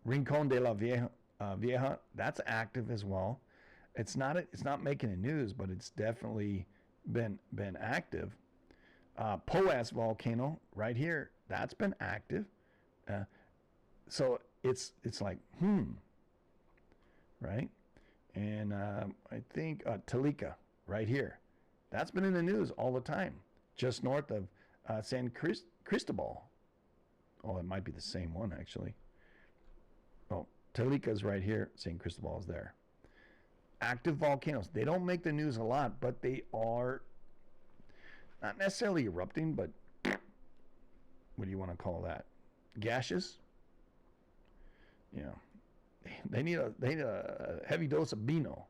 Rincon de la Vieja, Vieja, that's active as well. It's not making the news, but it's definitely been active. Poas volcano right here, that's been active. Uh, so it's like right? And I think Talika right here, that's been in the news all the time, just north of San Cristobal. Oh, it might be the same one actually. Oh, Talika's right here. San Cristobal's there. Active volcanoes. They don't make the news a lot, but they are not necessarily erupting, but what do you want to call that? Gaseous? Yeah. They need a heavy dose of Beano.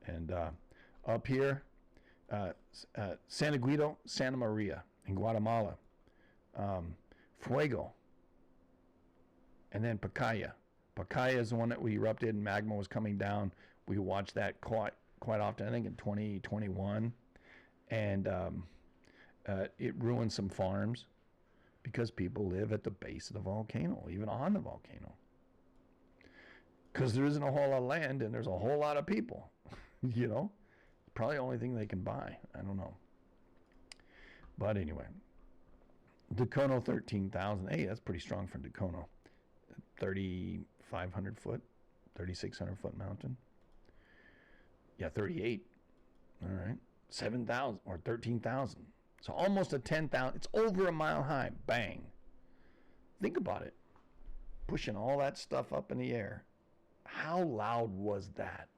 And up here, Santa Guido, Santa Maria in Guatemala, Fuego, and then Pacaya. Pacaya is the one that we erupted and magma was coming down. We watched that quite often, I think in 2021. And it ruined some farms because people live at the base of the volcano, even on the volcano. Because there isn't a whole lot of land and there's a whole lot of people, you know? Probably the only thing they can buy. I don't know. But anyway, Dacono 13,000. Hey, that's pretty strong for Dacono. 3,500 foot, 3,600 foot mountain. Yeah, 38. All right. 7,000 or 13,000. So almost a 10,000. It's over a mile high. Bang. Think about it. Pushing all that stuff up in the air. How loud was that?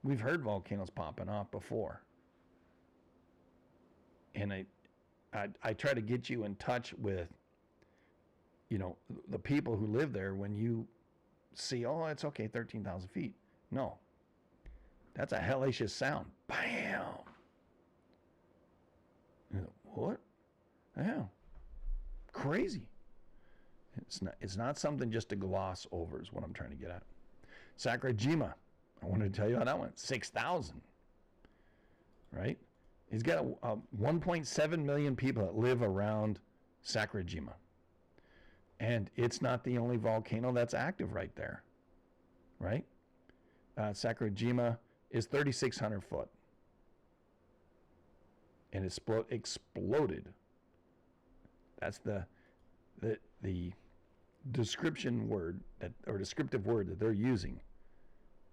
We've heard volcanoes popping off before. And I try to get you in touch with, you know, the people who live there when you see, oh, it's okay, 13,000 feet. No. That's a hellacious sound. Bam! What? Yeah. Crazy. It's not something just to gloss over is what I'm trying to get at. Sakurajima. I wanted to tell you how that went. 6,000. Right? He's got 1.7 million people that live around Sakurajima. And it's not the only volcano that's active right there. Right? Sakurajima is 3,600 foot. And it exploded. That's the description word that, or descriptive word that they're using.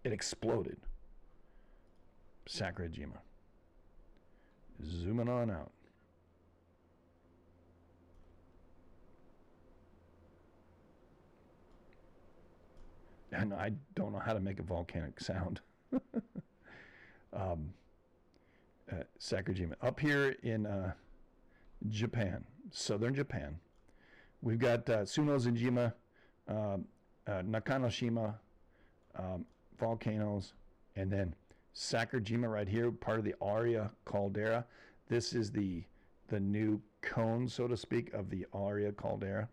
It exploded. Sakurajima. Zooming on out. And I don't know how to make a volcanic sound. Sakurajima. Up here in Japan, southern Japan, we've got Tsunozenjima, Nakanoshima volcanoes, and then Sakurajima right here, part of the Aria caldera. This is the new cone, so to speak, of the Aria caldera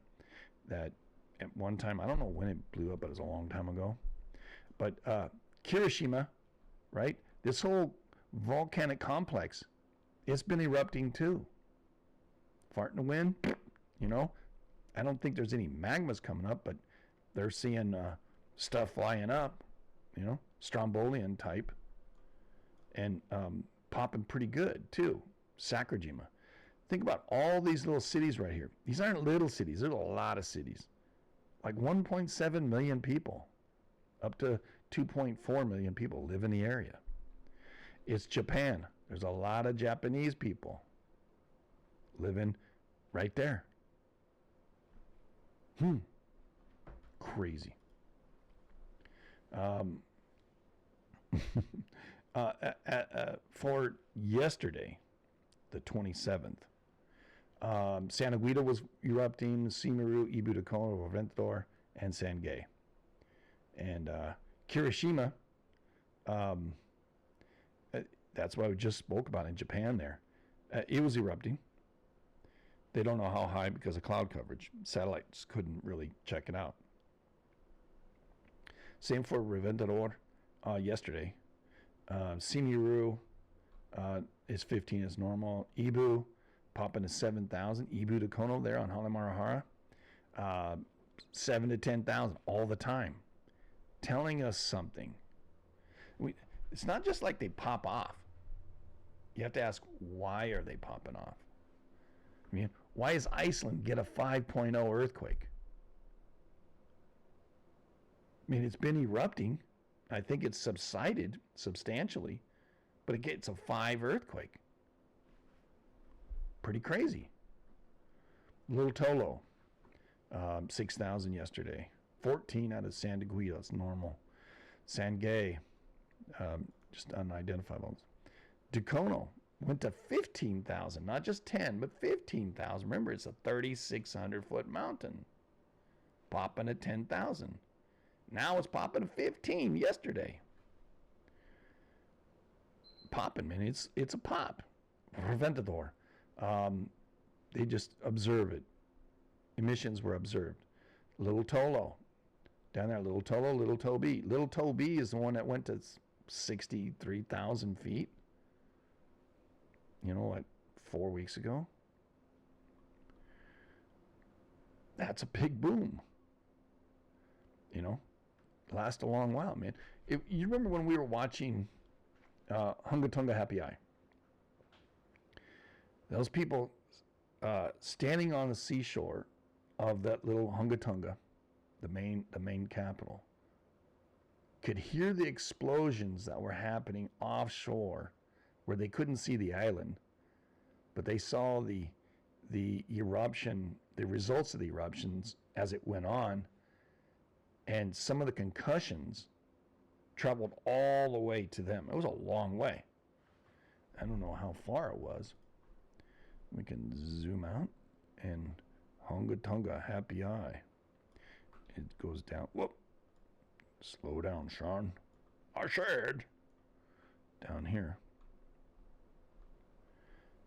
that at one time, I don't know when it blew up, but it was a long time ago. But Kirishima, right? This whole volcanic complex, it's been erupting too. Fart in the wind, you know. I don't think there's any magmas coming up, but they're seeing stuff flying up, you know, Strombolian type, and popping pretty good too. Sakurajima. Think about all these little cities right here. These aren't little cities. There's a lot of cities. Like 1.7 million people, up to 2.4 million people live in the area. It's Japan. There's a lot of Japanese people living right there. Crazy. For yesterday, the 27th, Santa Guida was erupting, Simaru, Ibu Dacono, Reventador, and Sangay. And Kirishima, that's what I just spoke about in Japan there. It was erupting. They don't know how high because of cloud coverage. Satellites couldn't really check it out. Same for Reventador yesterday. Simaru is 15 as normal. Ibu popping to 7,000. Ibu Dacono there on Halemarahara. 7 to 10,000 all the time, telling us something. It's not just like they pop off. You have to ask, why are they popping off? I mean, why does Iceland get a 5.0 earthquake? I mean, it's been erupting. I think it's subsided substantially, but it gets a 5 earthquake. Pretty crazy. Little Tolo, 6,000 yesterday. 14 out of San Diego, that's normal. Sangay, just unidentifiable. Dacono went to 15,000, not just 10, but 15,000. Remember, it's a 3,600 foot mountain. Popping at 10,000. Now it's popping at 15 yesterday. Popping, man. It's a pop. Preventador. They just observe it. Emissions were observed. Little Tolo. Down there, Little Tolo, Little Toby. Little Toby is the one that went to 63,000 feet. You know what? 4 weeks ago. That's a big boom. You know, last a long while, man. You remember when we were watching Hunga Tonga Happy Eye? Those people standing on the seashore of that little Hunga Tonga, the main capital, could hear the explosions that were happening offshore, where they couldn't see the island, but they saw the eruption, the results of the eruptions as it went on, and some of the concussions traveled all the way to them. It was a long way. I don't know how far it was. We can zoom out, and Hunga Tonga Happy Eye. It goes down. Whoop. Slow down, Sean. I said. Down here.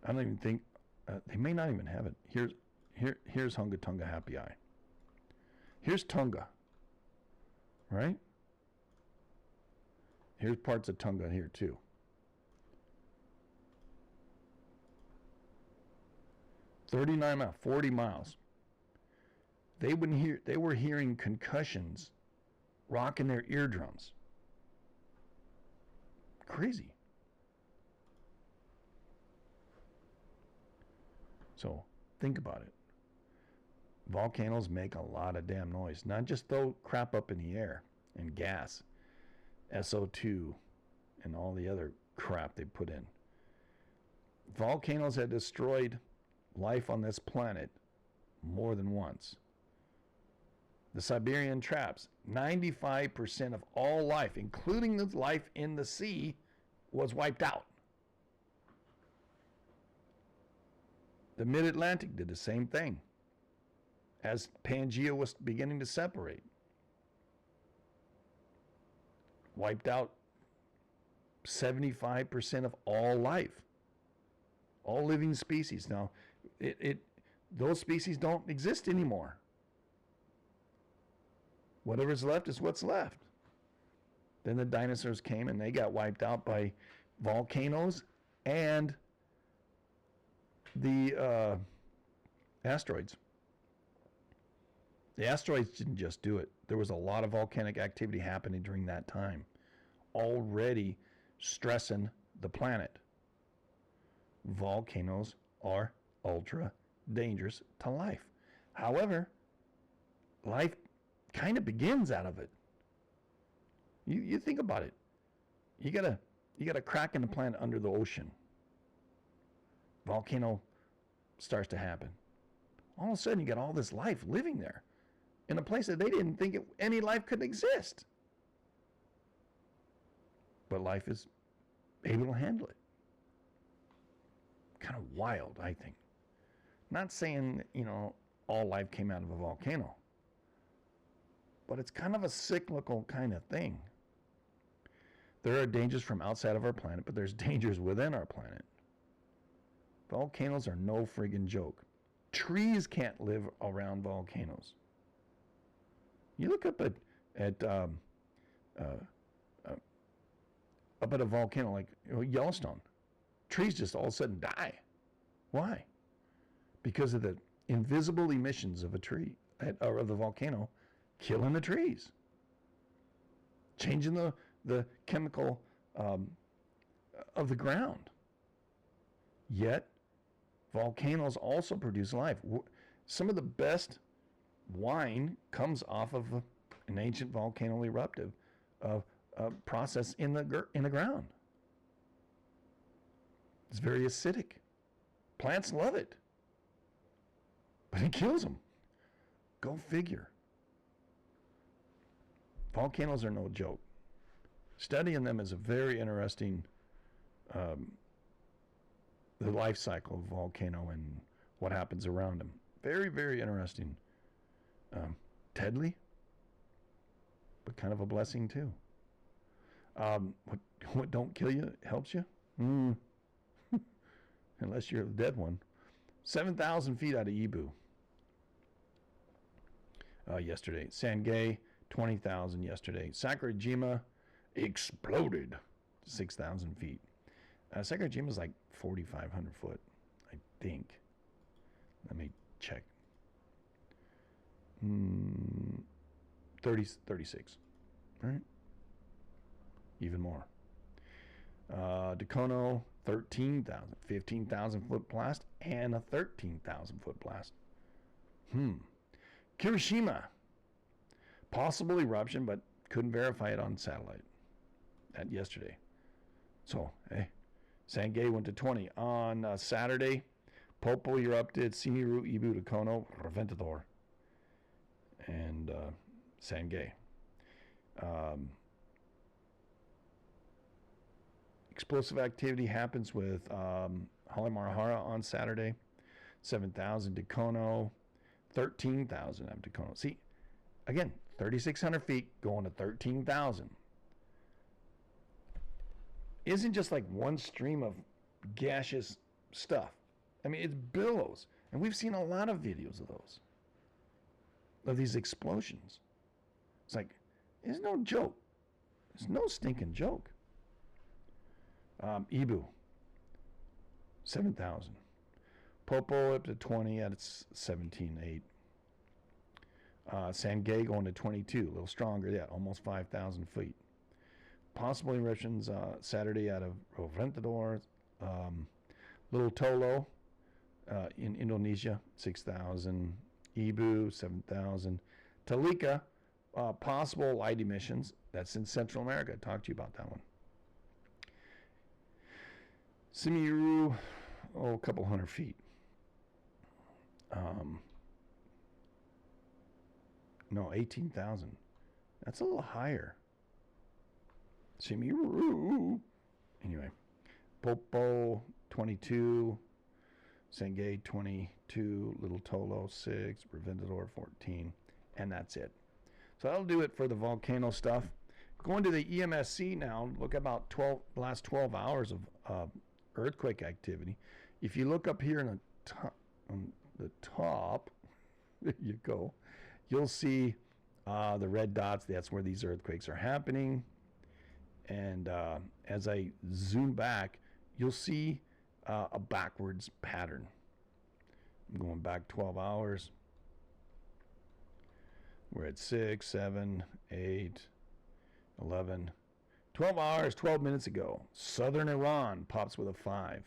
I don't even think they may not even have it. Here's Hunga Tonga Happy Eye. Here's Tonga, right? Here's parts of Tonga here too. "39 miles, 40 miles. They were hearing concussions rocking their eardrums. Crazy. So think about it. Volcanoes make a lot of damn noise. Not just throw crap up in the air and gas, SO2, and all the other crap they put in. Volcanoes have destroyed life on this planet more than once. The Siberian traps, 95% of all life, including the life in the sea, was wiped out. The Mid-Atlantic did the same thing as Pangea was beginning to separate. Wiped out 75% of all life, all living species. Now, those species don't exist anymore. Whatever's left is what's left. Then the dinosaurs came and they got wiped out by volcanoes and the asteroids. The asteroids didn't just do it. There was a lot of volcanic activity happening during that time, already stressing the planet. Volcanoes are ultra dangerous to life. However, life kind of begins out of it. You think about it. You got a crack in the planet under the ocean. Volcano starts to happen. All of a sudden, you got all this life living there in a place that they didn't think any life could exist. But life is able to handle it. Kind of wild, I think. Not saying, all life came out of a volcano. But it's kind of a cyclical kind of thing. There are dangers from outside of our planet, but there's dangers within our planet. Volcanoes are no friggin' joke. Trees can't live around volcanoes. You look up at a volcano like Yellowstone. Trees just all of a sudden die. Why? Because of the invisible emissions of a tree, of the volcano killing the trees, changing the chemical of the ground. Yet, volcanoes also produce life. Some of the best wine comes off of an ancient volcano eruptive process in the ground. It's very acidic. Plants love it, but it kills them. Go figure. Volcanoes are no joke. Studying them is a very interesting, the life cycle of a volcano and what happens around them. Very, very interesting. Deadly, but kind of a blessing too. What don't kill you helps you? Unless you're a dead one. 7,000 feet out of Ibu. Yesterday. Sangay, 20,000 yesterday. Sakurajima exploded 6,000 feet. Sakurajima is like 4,500 foot, I think. Let me check. 36. Right? Even more. Dakono, 13,000. 15,000 foot blast and a 13,000 foot blast. Kirishima. Possible eruption, but couldn't verify it on satellite. That yesterday. So, hey. Sangay went to 20. On Saturday, Popo erupted, Simiru, Ibu, Dakono, Reventador, and Sangay. Explosive activity happens with Halemarahara on Saturday, 7,000 Dakono, 13,000 of Dakono. See, again, 3,600 feet going to 13,000. Isn't just like one stream of gaseous stuff. I mean, it's billows. And we've seen a lot of videos of those, of these explosions. It's like, it's no joke. It's no stinking joke. Ibu, 7,000. Popo up to 20 at its 17.8. Sangay going to 22, a little stronger yet, almost 5,000 feet. Possible eruptions Saturday out of Reventador. Little Tolo in Indonesia, 6,000. Ibu, 7,000. Talika, possible light emissions. That's in Central America. I talked to you about that one. Simiru, a couple hundred feet. No, 18,000. That's a little higher. Simiru. Anyway, Popo, 22. Sangay, 22. Little Tolo, 6. Reventador, 14. And that's it. So that'll do it for the volcano stuff. Going to the EMSC now, look about last 12 hours of earthquake activity. If you look up here on the top, there you go, you'll see the red dots. That's where these earthquakes are happening. And as I zoom back, you'll see a backwards pattern. I'm going back 12 hours. We're at 6, 7, 8, 11, 12 hours, 12 minutes ago. Southern Iran pops with a 5.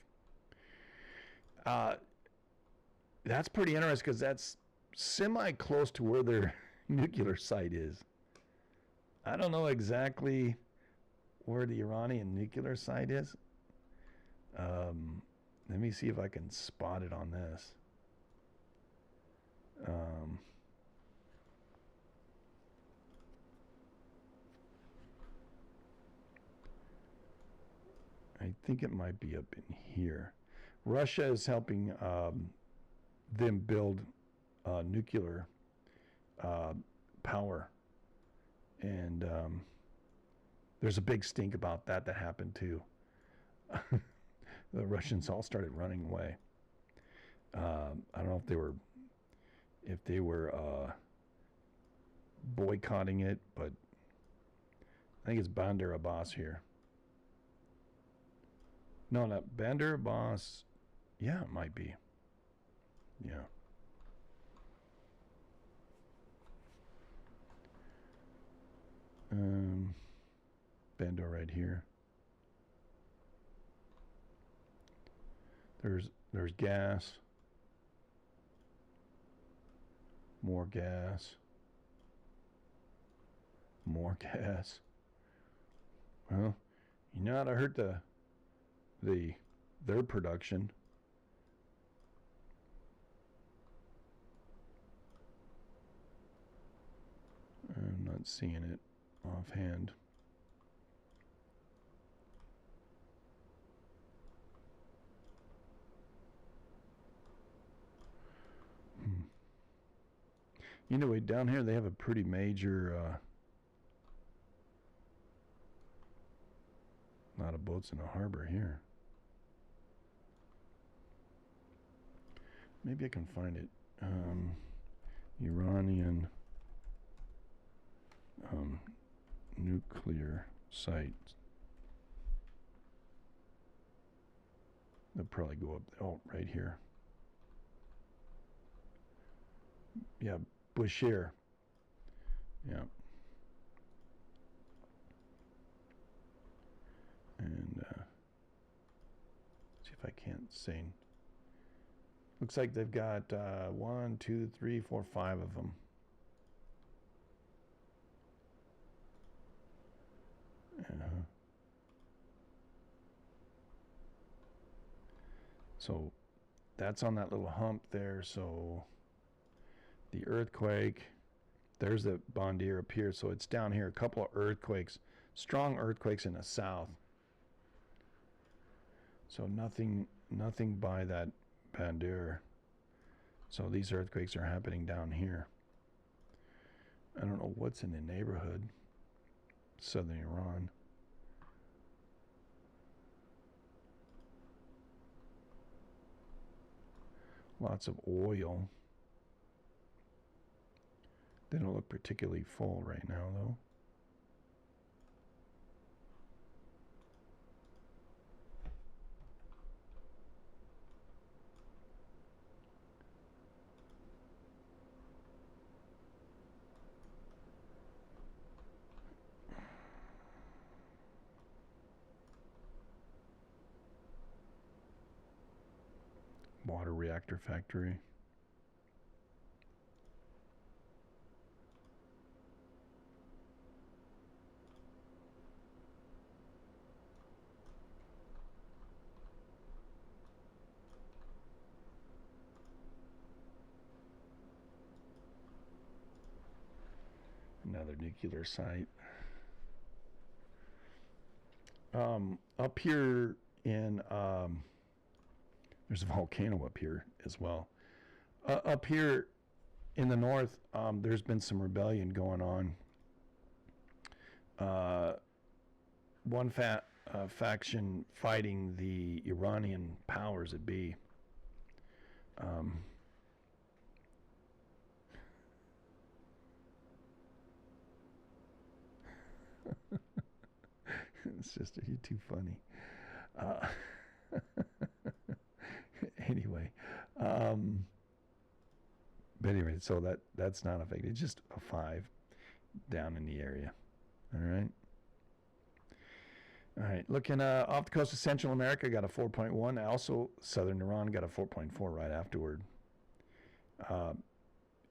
That's pretty interesting because that's semi-close to where their nuclear site is. I don't know exactly where the Iranian nuclear site is. Let me see if I can spot it on this. I think it might be up in here. Russia is helping them build nuclear power. And there's a big stink about that happened too. The Russians all started running away. I don't know if they were boycotting it, but I think it's Bandar Abbas here. No, not Bandar Abbas. Yeah, it might be. Yeah. Bando right here. There's gas. More gas. More gas. Well, you know how to hurt their production. I'm not seeing it offhand. Anyway, down here they have a pretty major lot of boats in the harbor here. Maybe I can find it. Iranian nuclear site. They'll probably go up. Oh, right here. Yeah, Bushehr. Yeah. And see if I can't say. Looks like they've got 1, 2, 3, 4, 5 of them. So that's on that little hump there. So the earthquake, there's the Bondier up here. So it's down here. A couple of earthquakes, strong earthquakes in the south. So nothing by that Bondier. So these earthquakes are happening down here. I don't know what's in the neighborhood. Southern Iran. Lots of oil. They don't look particularly full right now, though. Water reactor factory. Another nuclear site. Up here in there's a volcano up here as well. Up here in the north, there's been some rebellion going on. One faction fighting the Iranian powers that be. It's just you're too funny. Anyway, but anyway, so that's not affected. It's just a 5 down in the area. All right. All right. Looking off the coast of Central America, got a 4.1. Also, Southern Iran got a 4.4 right afterward.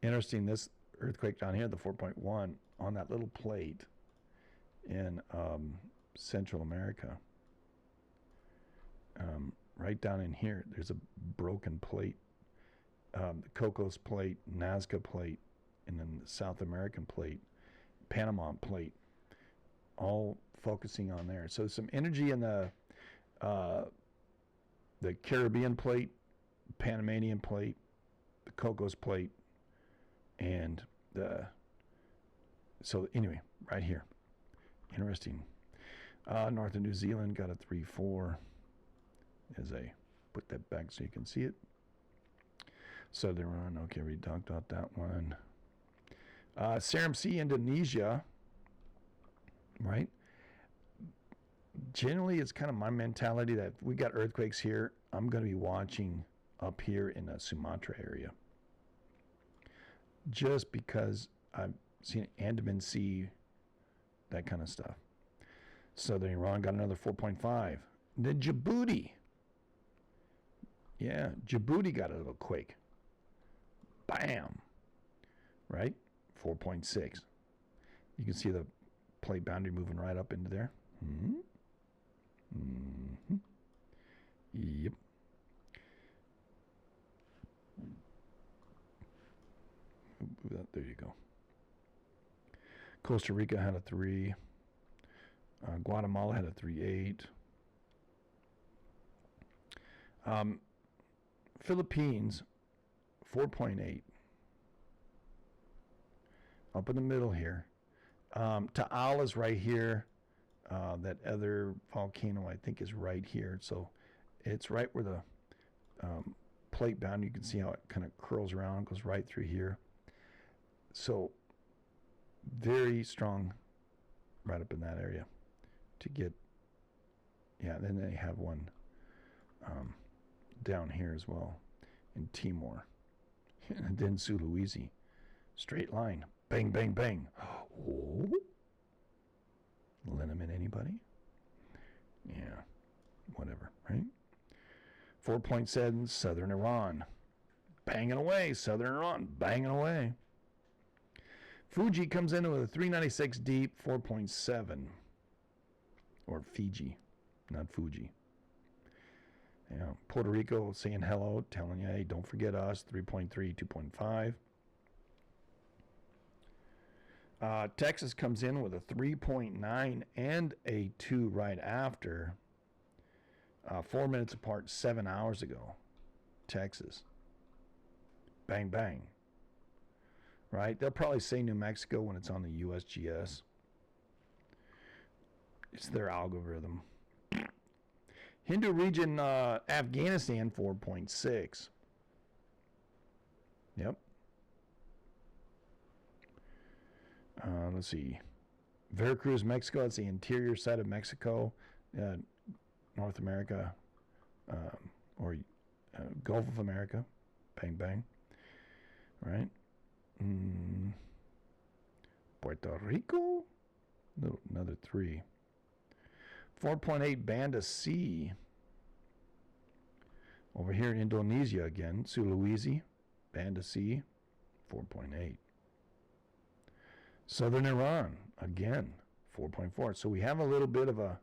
Interesting. This earthquake down here, the 4.1 on that little plate in Central America. Right down in here, there's a broken plate, the Cocos plate, Nazca plate, and then the South American plate, Panama plate, all focusing on there. So some energy in the Caribbean plate, Panamanian plate, the Cocos plate, and so anyway, right here. Interesting. North of New Zealand got a 3.4. As I put that back so you can see it. Southern Iran, okay, we talked about that one. Seram Sea, Indonesia, right? Generally, it's kind of my mentality that if we got earthquakes here, I'm going to be watching up here in the Sumatra area. Just because I've seen Andaman Sea that kind of stuff. Southern Iran got another 4.5. Then Djibouti. Yeah, Djibouti got a little quake. Bam. Right? 4.6. You can see the plate boundary moving right up into there. Mm-hmm. Mm-hmm. Yep. There you go. Costa Rica had a 3. Guatemala had a 3.8. Philippines, 4.8. Up in the middle here. Taal is right here. That other volcano, I think, is right here. So it's right where the plate boundary, you can see how it kind of curls around, goes right through here. So very strong right up in that area to get, yeah, then they have one down here as well in Timor. And then Sulawesi, straight line, bang, bang, bang. Oh. Liniment anybody? Yeah, whatever, right? 4.7, Southern Iran. Banging away, Southern Iran, banging away. Fuji comes in with a 396 deep, 4.7. Or Fiji, not Fuji. Yeah, Puerto Rico saying hello, telling you, hey, don't forget us, 3.3, 2.5. Texas comes in with a 3.9 and a 2 right after. 4 minutes apart, 7 hours ago. Texas. Bang, bang. Right? They'll probably say New Mexico when it's on the USGS. It's their algorithm. Hindu region, Afghanistan, 4.6. Yep. Let's see. Veracruz, Mexico. That's the interior side of Mexico. North America. Or Gulf of America. Bang, bang. Right? Puerto Rico. Another 3. 4.8 Banda Sea. Over here in Indonesia again. Sulawesi. Banda Sea. 4.8. Southern Iran, again, 4.4. So we have a little bit of a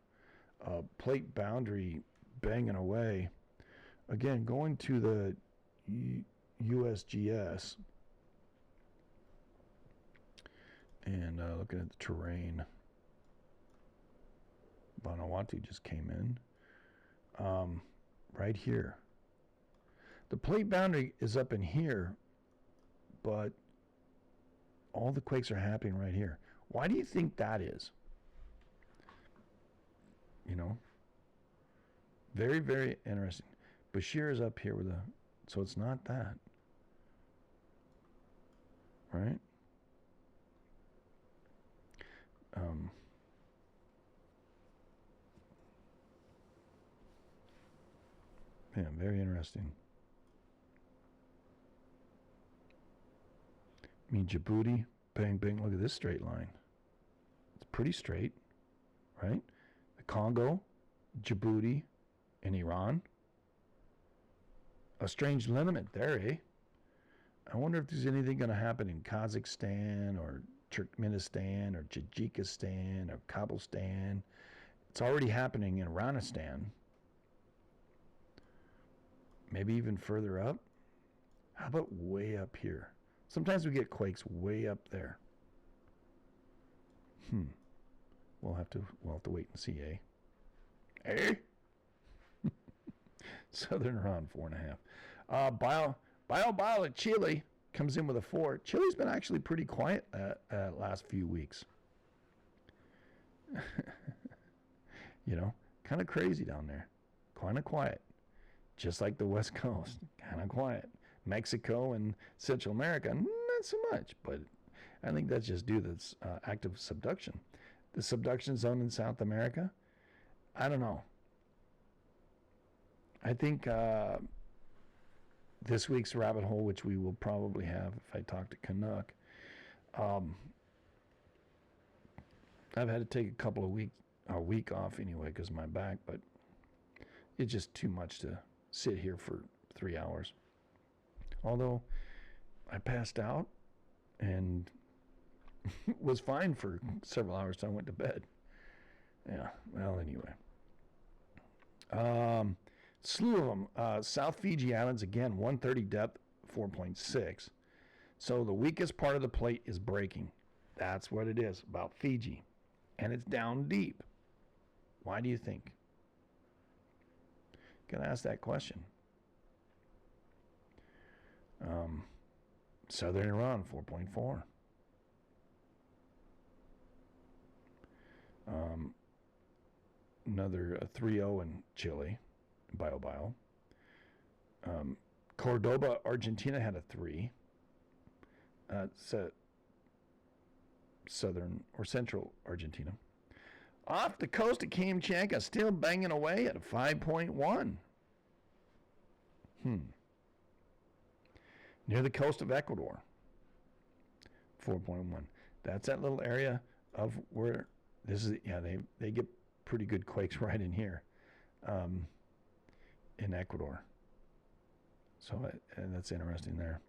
plate boundary banging away. Again, going to the USGS and looking at the terrain. Vanuatu just came in. Right here. The plate boundary is up in here, but all the quakes are happening right here. Why do you think that is? You know, very, very interesting. Bashir is up here with a, so it's not that, right? Yeah, very interesting. I mean, Djibouti, bang, bang, look at this straight line. It's pretty straight, right? The Congo, Djibouti, and Iran. A strange liniment there, eh? I wonder if there's anything going to happen in Kazakhstan or Turkmenistan or Tajikistan or Kabalstan. It's already happening in Iranistan. Maybe even further up. How about way up here? Sometimes we get quakes way up there. We'll have to wait and see, eh? Eh? Southern Iran, 4.5. Bio at Chile comes in with a 4. Chile's been actually pretty quiet last few weeks. You know, kind of crazy down there. Kind of quiet. Just like the West Coast. Kind of quiet. Mexico and Central America, not so much, but I think that's just due to this active subduction. The subduction zone in South America, I don't know. I think this week's rabbit hole, which we will probably have if I talk to Canuck, I've had to take a week off anyway because of my back, but it's just too much to sit here for 3 hours. Although I passed out and was fine for several hours till I went to bed. Yeah, well, anyway. Slew of them. South Fiji Islands, again, 130 depth, 4.6. So the weakest part of the plate is breaking. That's what it is about Fiji. And it's down deep. Why do you think? Gonna ask that question. Southern Iran, 4.4. Another 3-0 in Chile, bio. Cordoba, Argentina had a 3. Southern or central Argentina. Off the coast of Kamchatka, still banging away at a 5.1. Near the coast of Ecuador, 4.1. That's that little area of where this is. Yeah, they get pretty good quakes right in here, in Ecuador. So and that's interesting there.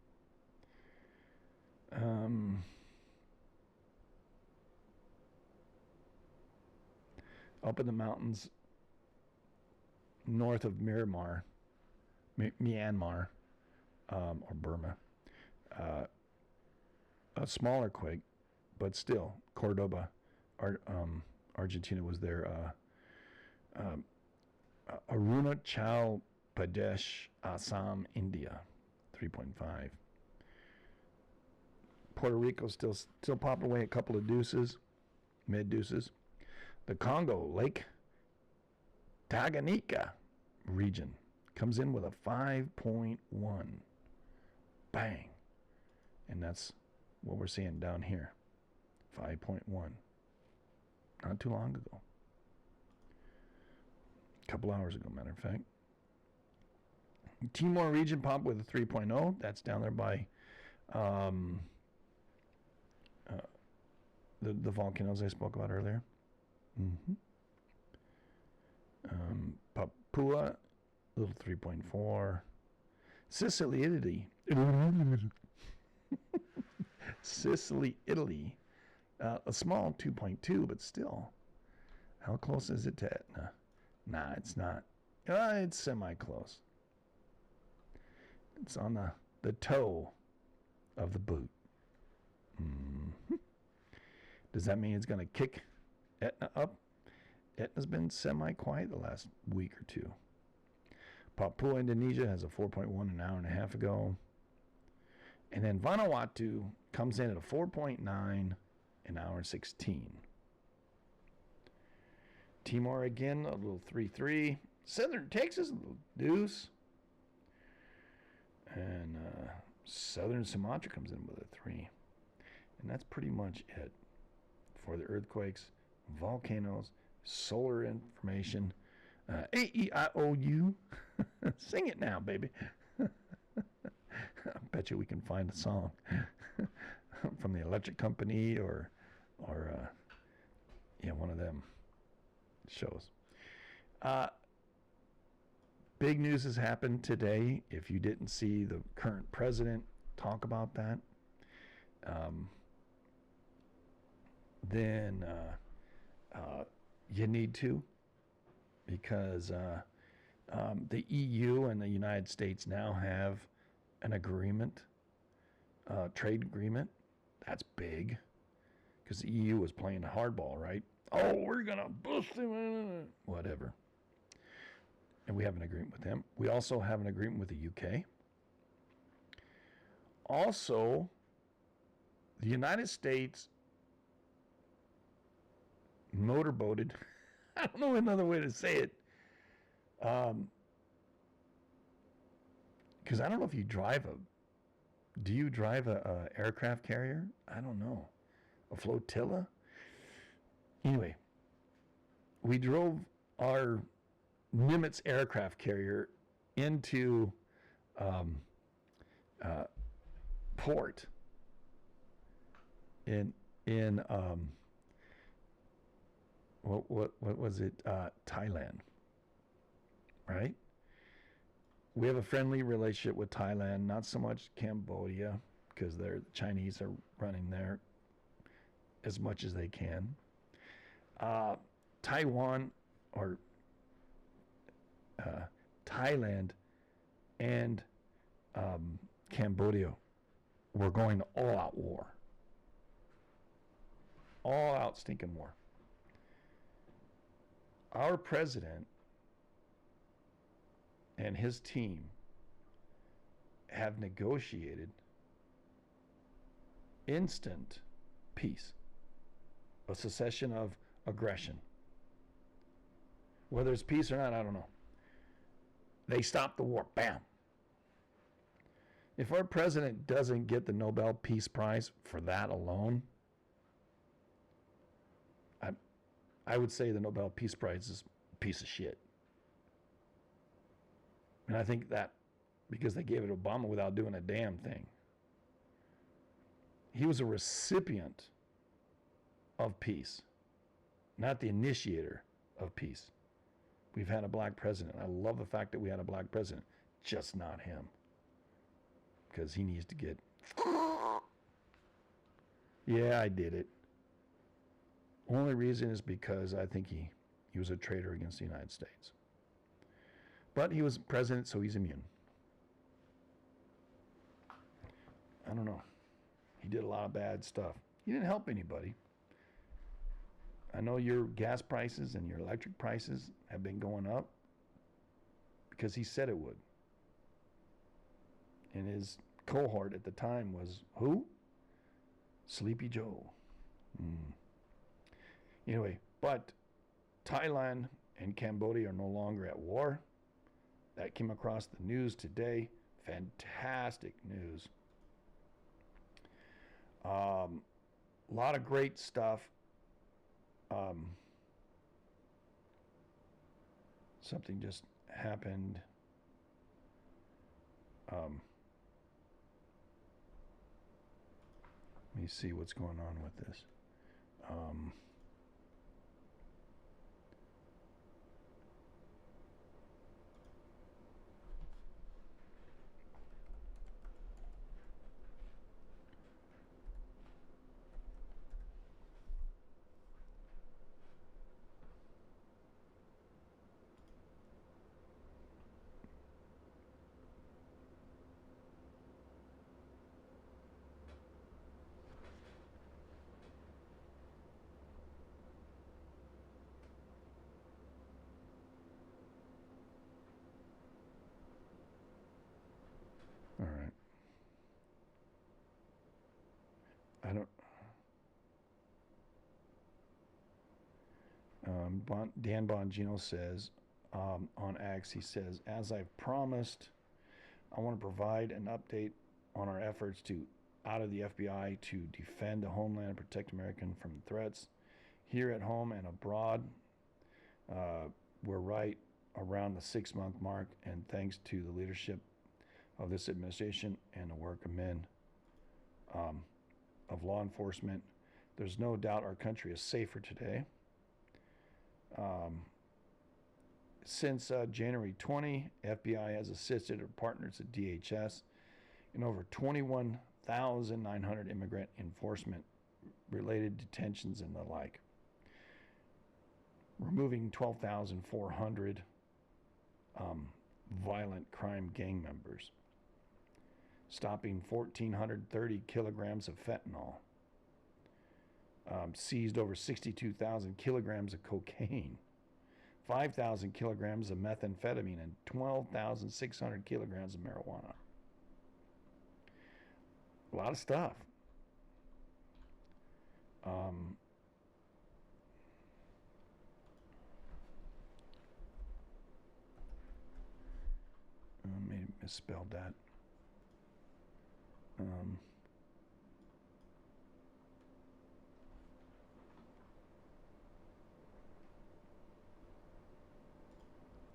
Up in the mountains north of Myanmar, or Burma, a smaller quake, but still, Cordoba, Argentina was there. Arunachal Pradesh, Assam, India, 3.5. Puerto Rico still popping away a couple of deuces, mid deuces. The Congo, Lake Tanganyika region comes in with a 5.1. Bang. And that's what we're seeing down here. 5.1. Not too long ago. A couple hours ago, matter of fact. Timor region popped with a 3.0. That's down there by the volcanoes I spoke about earlier. Papua, little 3.4. Sicily, Italy. Sicily, Italy. A small 2.2, but still. How close is it to Etna? Nah, it's not. It's semi-close. It's on the toe of the boot. Does that mean it's going to kick Etna up? Etna's been semi-quiet the last week or two. Papua, Indonesia has a 4.1 an hour and a half ago. And then Vanuatu comes in at a 4.9 an hour and 16. Timor again, a little 3.3. Southern Texas, a little deuce. And Southern Sumatra comes in with a 3. And that's pretty much it for the earthquakes, volcanoes, solar information. A-E-I-O-U. Sing it now, baby. I bet you we can find a song from the electric company or one of them shows. Big news has happened today. If you didn't see the current president talk about that, then you need to, because the EU and the United States now have an agreement, trade agreement. That's big, because the EU was playing hardball, right? Oh, we're going to bust them, whatever. And we have an agreement with them. We also have an agreement with the UK. Also, the United States motorboated, I don't know another way to say it, because I don't know if you drive do you drive a aircraft carrier? I don't know. A flotilla? Anyway, we drove our Nimitz aircraft carrier into port in what was it? Thailand, right? We have a friendly relationship with Thailand, not so much Cambodia, because the Chinese are running there as much as they can. Taiwan or Thailand and Cambodia were going to all out war. All out stinking war. Our president and his team have negotiated instant peace, a cessation of aggression. Whether it's peace or not, I don't know. They stopped the war. Bam. If our president doesn't get the Nobel Peace Prize for that alone, I would say the Nobel Peace Prize is a piece of shit. And I think that because they gave it to Obama without doing a damn thing. He was a recipient of peace, not the initiator of peace. We've had a black president. I love the fact that we had a black president, just not him. Because he needs to get... Yeah, I did it. Only reason is because I think he was a traitor against the United States. But he was president, so he's immune. I don't know. He did a lot of bad stuff. He didn't help anybody. I know your gas prices and your electric prices have been going up because he said it would. And his cohort at the time was who? Sleepy Joe. Anyway, but Thailand and Cambodia are no longer at war. That came across the news today. Fantastic news. A lot of great stuff. Something just happened. Let me see what's going on with this. All right. Dan Bongino says on X, he says, as I've promised, I want to provide an update on our efforts out of the FBI to defend the homeland and protect Americans from threats here at home and abroad. We're right around the 6-month mark, and thanks to the leadership of this administration and the work of men of law enforcement, there's no doubt our country is safer today. Since January 20, FBI has assisted our partners at DHS in over 21,900 immigrant enforcement related detentions and the like, removing 12,400 violent crime gang members, stopping 1,430 kilograms of fentanyl, seized over 62,000 kilograms of cocaine, 5,000 kilograms of methamphetamine, and 12,600 kilograms of marijuana. A lot of stuff. Maybe misspelled that.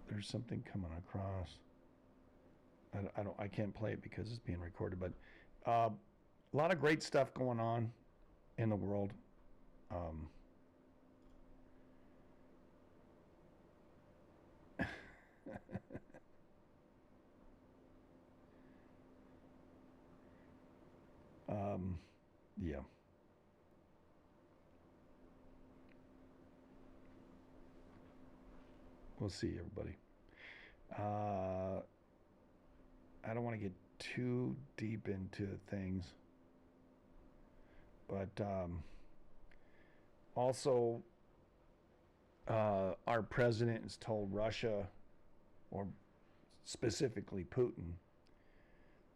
There's something coming across. I can't play it because it's being recorded, but a lot of great stuff going on in the world. Yeah. We'll see, everybody. I don't want to get too deep into things, but also, our president has told Russia, or specifically Putin,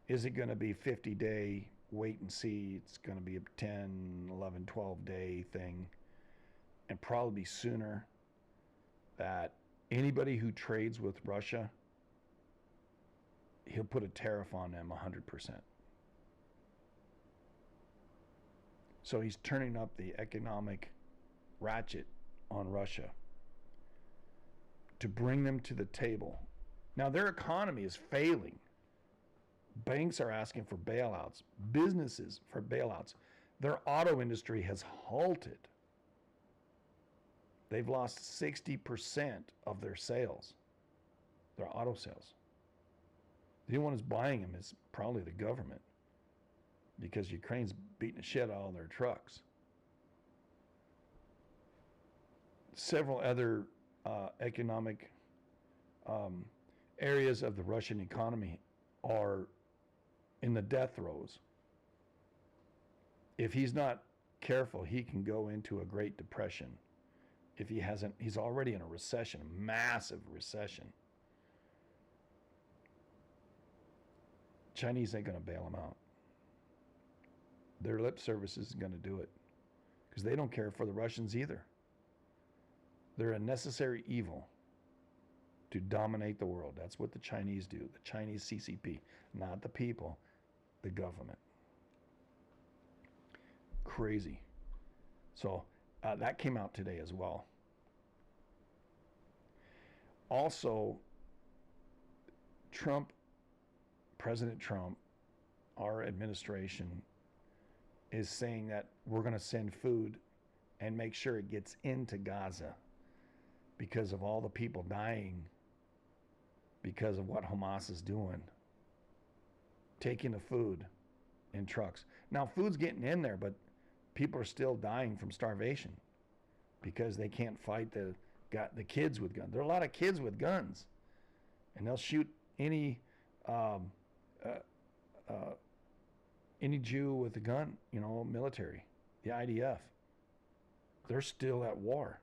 is it going to be 50-day wait and see? It's going to be a 10, 11, 12-day thing, and probably sooner. That anybody who trades with Russia, he'll put a tariff on them 100%. So he's turning up the economic ratchet on Russia to bring them to the table. Now, their economy is failing. Banks are asking for bailouts, businesses for bailouts. Their auto industry has halted. They've lost 60% of their sales, their auto sales. The only one who's buying them is probably the government, because Ukraine's beating the shit out of their trucks. Several other economic areas of the Russian economy are in the death throes. If he's not careful, he can go into a Great Depression. If he hasn't, he's already in a recession, a massive recession. Chinese ain't going to bail him out. Their lip service isn't going to do it, because they don't care for the Russians either. They're a necessary evil to dominate the world. That's what the Chinese do, the Chinese CCP, not the people, the government. Crazy. So that came out today as well. Also, President Trump, our administration, is saying that we're going to send food and make sure it gets into Gaza, because of all the people dying because of what Hamas is doing, taking the food in trucks. Now, food's getting in there, but people are still dying from starvation because they can't fight the kids with guns. There are a lot of kids with guns, and they'll shoot any Jew with a gun, military, the IDF. They're still at war.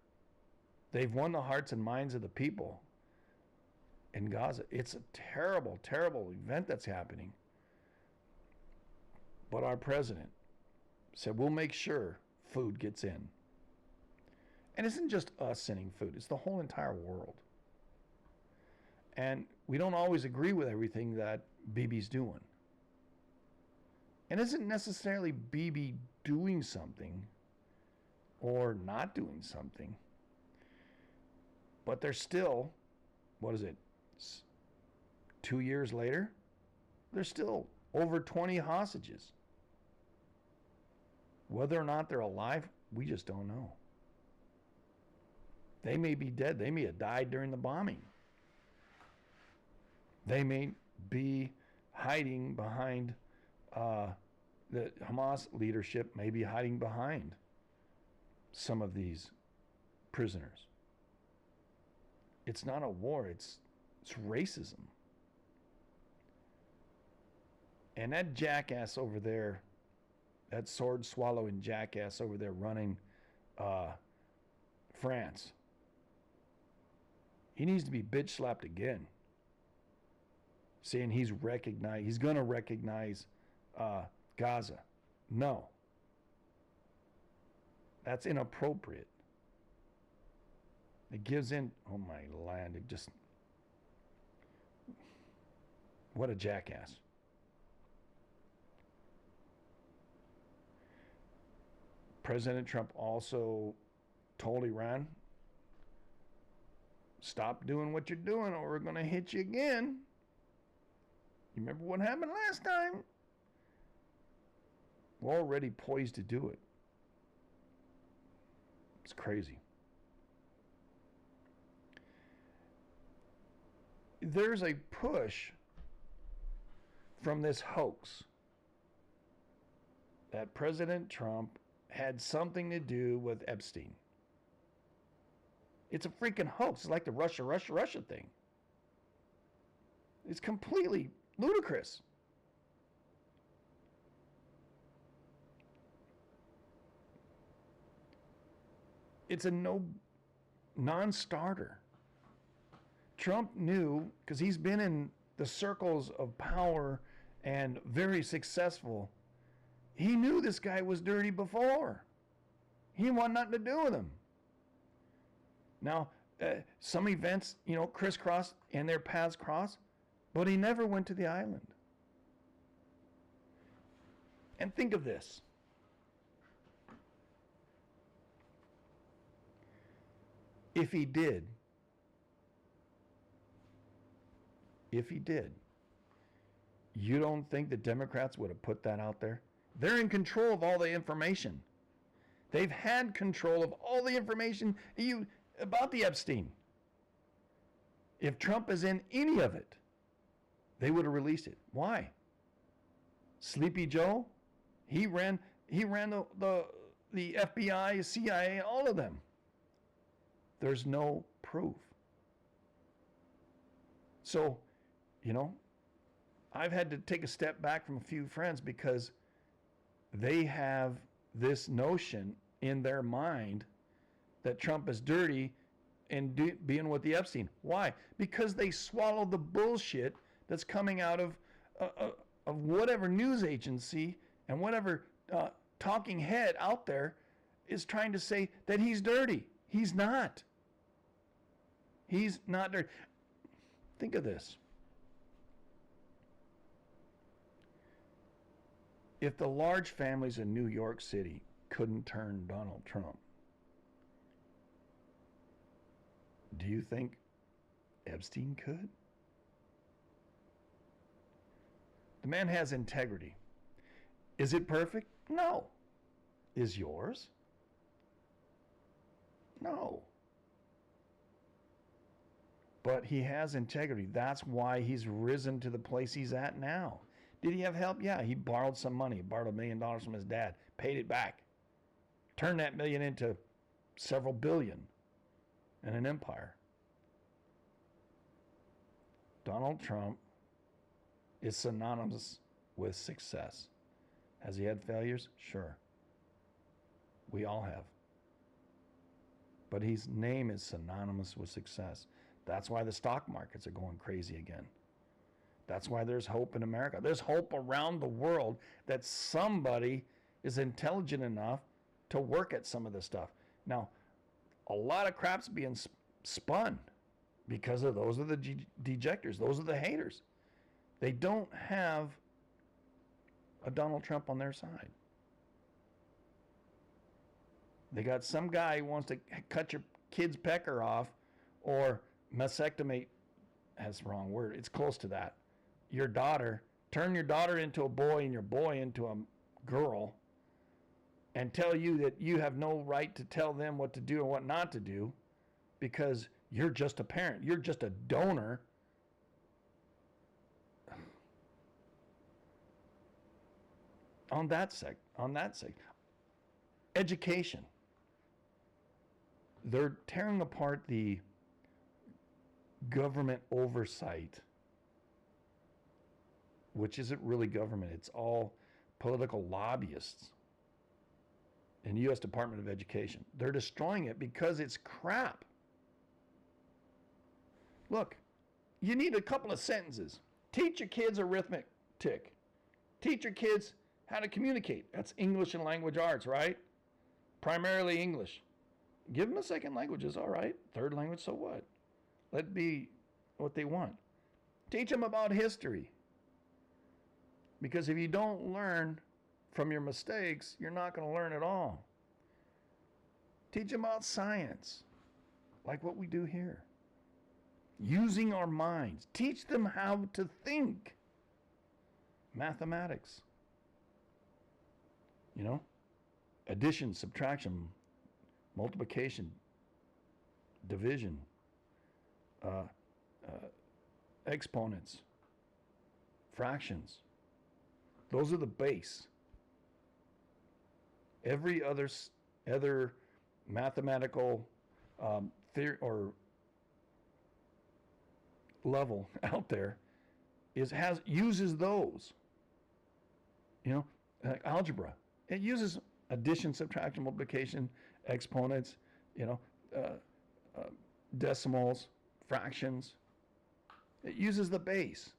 They've won the hearts and minds of the people in Gaza. It's a terrible, terrible event that's happening. But our president said, we'll make sure food gets in. And it isn't just us sending food, it's the whole entire world. And we don't always agree with everything that Bibi's doing. And it isn't necessarily Bibi doing something or not doing something, but there's still, 2 years later, there's still over 20 hostages. Whether or not they're alive, we just don't know. They may be dead. They may have died during the bombing. They may be hiding behind, the Hamas leadership may be hiding behind some of these prisoners. It's not a war, it's racism. And that jackass over there, that sword-swallowing jackass over there running France, he needs to be bitch-slapped again, saying he's going to recognize Gaza. No. That's inappropriate. It gives in, oh my land, it just, what a jackass. President Trump also told Iran, stop doing what you're doing or we're going to hit you again. You remember what happened last time? We're already poised to do it. It's crazy. There's a push from this hoax that President Trump had something to do with Epstein. It's a freaking hoax. It's like the Russia thing. It's completely ludicrous. It's a non-starter. Trump knew, because he's been in the circles of power and very successful, he knew this guy was dirty before. He wanted nothing to do with him. Now, some events, crisscross and their paths cross, but he never went to the island. And think of this. If he did, you don't think the Democrats would have put that out there? They're in control of all the information. They've had control of all the information about the Epstein. If Trump is in any of it, they would have released it. Why? Sleepy Joe, he ran the FBI, CIA, all of them. There's no proof. So, I've had to take a step back from a few friends because they have this notion in their mind that Trump is dirty and being with the Epstein. Why? Because they swallow the bullshit that's coming out of whatever news agency and whatever talking head out there is trying to say that he's dirty. He's not. He's not dirty. Think of this. If the large families in New York City couldn't turn Donald Trump, do you think Epstein could? The man has integrity. Is it perfect? No. Is yours? No. But he has integrity. That's why he's risen to the place he's at now. Did he have help? Yeah, he borrowed some money. He borrowed $1 million from his dad, paid it back, turned that million into several billion and an empire. Donald Trump is synonymous with success. Has he had failures? Sure. We all have. But his name is synonymous with success. That's why the stock markets are going crazy again. That's why there's hope in America. There's hope around the world that somebody is intelligent enough to work at some of this stuff. Now, a lot of crap's being spun because of those are the dejectors. Those are the haters. They don't have a Donald Trump on their side. They got some guy who wants to cut your kid's pecker off or mastectomy. That's the wrong word. It's close to that. Your daughter, turn your daughter into a boy and your boy into a girl and tell you that you have no right to tell them what to do and what not to do because you're just a parent. You're just a donor. On that sec. Education. They're tearing apart the government oversight, which isn't really government. It's all political lobbyists in the U.S. Department of Education. They're destroying it because it's crap. Look, you need a couple of sentences. Teach your kids arithmetic. Teach your kids how to communicate. That's English and language arts, right? Primarily English. Give them a second language, it's all right. Third language, so what? Let it be what they want. Teach them about history. Because if you don't learn from your mistakes, you're not going to learn at all. Teach them about science, like what we do here. Using our minds. Teach them how to think. Mathematics. Addition, subtraction, multiplication, division, exponents, fractions. Those are the base. Every other mathematical theory or level out there uses those. Like algebra. It uses addition, subtraction, multiplication, exponents, you know, decimals, fractions. It uses the base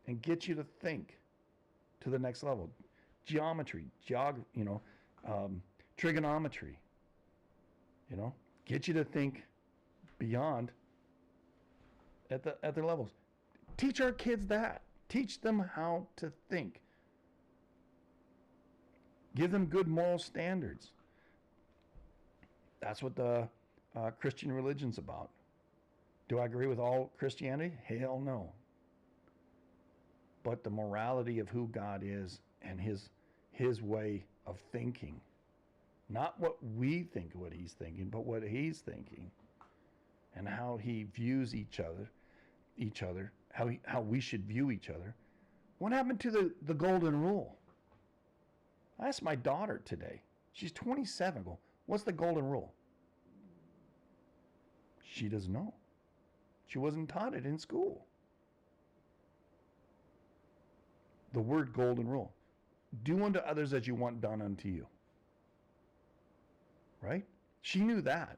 and gets you to think to the next level. Geometry, trigonometry, get you to think beyond at their levels. Teach our kids that. Teach them how to think. Give them good moral standards. That's what the Christian religion's about. Do I agree with all Christianity? Hell no. But the morality of who God is and his way of thinking. Not what we think what he's thinking, but what he's thinking. And how he views each other, how we should view each other. What happened to the golden rule? I asked my daughter today. She's 27. I go, what's the golden rule? She doesn't know. She wasn't taught it in school. The word golden rule. Do unto others as you want done unto you. Right? She knew that.